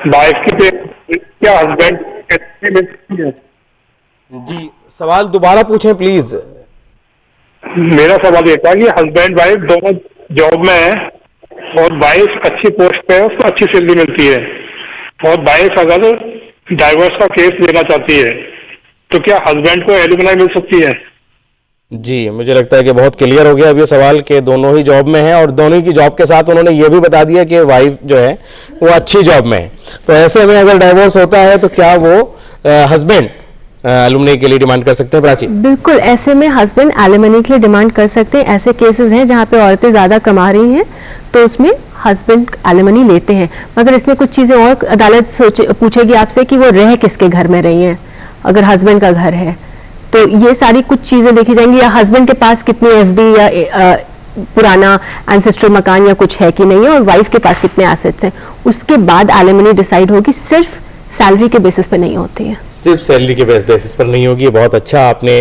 वाइफ की क्या हस्बैंड कैसे मिल सकती है? जी, सवाल दोबारा पूछें प्लीज। मेरा सवाल ये था कि हस्बैंड वाइफ दोनों जॉब में है और वाइफ अच्छी पोस्ट पे है, उसको अच्छी सैलरी मिलती है, और वाइफ अगर डाइवर्स का केस लेना चाहती है तो क्या हस्बैंड को एलिमनी मिल सकती है? जी, मुझे लगता है कि बहुत क्लियर हो गया अब ये सवाल कि दोनों ही जॉब में हैं, और दोनों की जॉब के साथ उन्होंने ये भी बता दिया कि वाइफ जो है वो अच्छी जॉब में है, तो ऐसे में अगर डाइवोर्स होता है तो क्या वो हस्बैंड एलिमनी के लिए डिमांड कर सकते हैं? प्राची, बिल्कुल, ऐसे में हस्बैंड एलिमनी के लिए डिमांड कर सकते हैं। ऐसे केसेस हैं जहाँ पे औरतें ज्यादा कमा रही हैं तो उसमें हस्बैंड एलिमनी लेते हैं, मगर इसमें कुछ चीजें और अदालत पूछेगी आपसे कि वो रह किसके घर में रही हैं। अगर हस्बैंड का घर है तो ये सारी कुछ चीजें देखी जाएंगी, या हस्बैंड के पास कितनी एफडी या पुराना एंसेस्ट्रल मकान या कुछ है कि नहीं है, और वाइफ के पास कितने एसेट्स हैं, उसके बाद एलिमनी डिसाइड होगी। सिर्फ सैलरी के बेसिस पे नहीं होती है, सिर्फ सैलरी के बेसिस पर नहीं होगी। बहुत अच्छा, आपने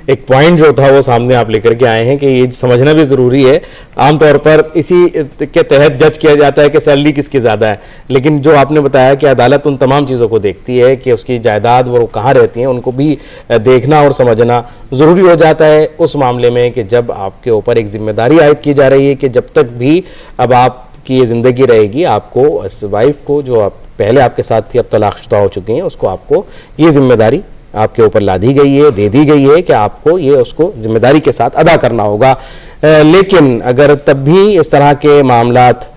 एक पॉइंट जो था वो सामने आप लेकर के आए हैं कि ये समझना भी जरूरी है। आमतौर पर इसी के तहत जज किया जाता है कि सैलरी किसकी ज्यादा है, लेकिन जो आपने बताया कि अदालत उन तमाम चीज़ों को देखती है कि उसकी जायदाद वो कहाँ रहती हैं, उनको भी देखना और समझना ज़रूरी हो जाता है उस मामले में कि जब आपके ऊपर एक जिम्मेदारी आयद की जा रही है कि जब तक भी अब आपकी ये ज़िंदगी रहेगी, आपको इस वाइफ को जो आप पहले आपके साथ थी अब तलाकशुदा हो चुकी हैं, उसको आपको ये जिम्मेदारी आपके ऊपर ला दी गई है, दे दी गई है कि आपको ये उसको जिम्मेदारी के साथ अदा करना होगा। लेकिन अगर तब भी इस तरह के मामलात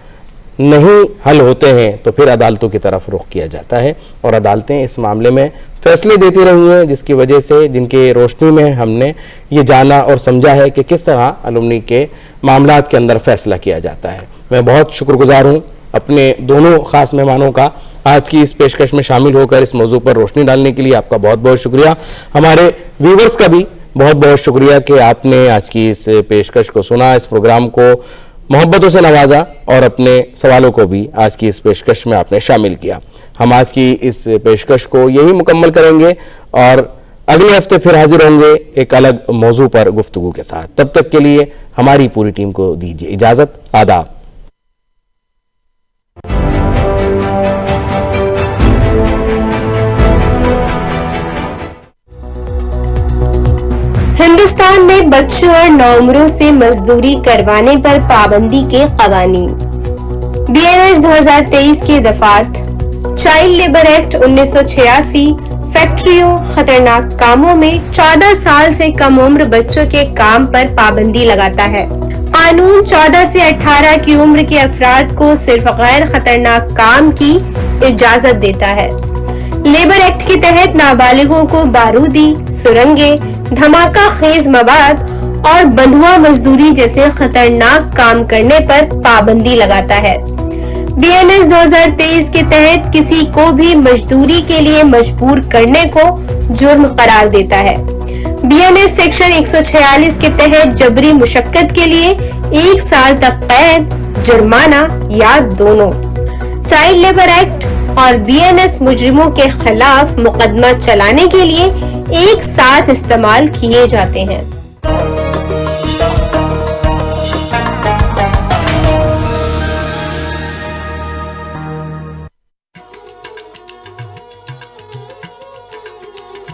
नहीं हल होते हैं तो फिर अदालतों की तरफ रुख किया जाता है, और अदालतें इस मामले में फैसले देती रही हैं, जिसकी वजह से जिनके रोशनी में हमने ये जाना और समझा है कि किस तरह एलिमनी के मामलात के अंदर फैसला किया जाता है। मैं बहुत शुक्रगुजार हूँ अपने दोनों खास मेहमानों का आज की इस पेशकश में शामिल होकर इस मौजू पर रोशनी डालने के लिए। आपका बहुत बहुत शुक्रिया। हमारे व्यूवर्स का भी बहुत बहुत शुक्रिया कि आपने आज की इस पेशकश को सुना, इस प्रोग्राम को मोहब्बतों से नवाजा और अपने सवालों को भी आज की इस पेशकश में आपने शामिल किया। हम आज की इस पेशकश को यही मुकम्मल करेंगे और अगले हफ्ते फिर हाजिर होंगे एक अलग मौजू पर गुफ्तगू के साथ। तब तक के लिए हमारी पूरी टीम को दीजिए इजाजत। आदाब। हिंदुस्तान में बच्चों और नौउम्रों से मजदूरी करवाने पर पाबंदी के कवानीन। BNS 2023 के दफात, चाइल्ड लेबर एक्ट 1986, फैक्ट्रियों, खतरनाक कामों में 14 साल से कम उम्र बच्चों के काम पर पाबंदी लगाता है। कानून 14 से 18 की उम्र के अफराद को सिर्फ गैर खतरनाक काम की इजाजत देता है। लेबर एक्ट के तहत नाबालिगों को बारूदी, सुरंगे, धमाका खेज मवाद और बंधुआ मजदूरी जैसे खतरनाक काम करने पर पाबंदी लगाता है। BNS 2023 के तहत किसी को भी मजदूरी के लिए मजबूर करने को जुर्म करार देता है। BNS सेक्शन 146 के तहत जबरी मुशक्कत के लिए 1 साल तक कैद, जुर्माना या दोनों। चाइल्ड लेबर एक्ट और BNS मुजरिमों के खिलाफ मुकदमा चलाने के लिए एक साथ इस्तेमाल किए जाते हैं।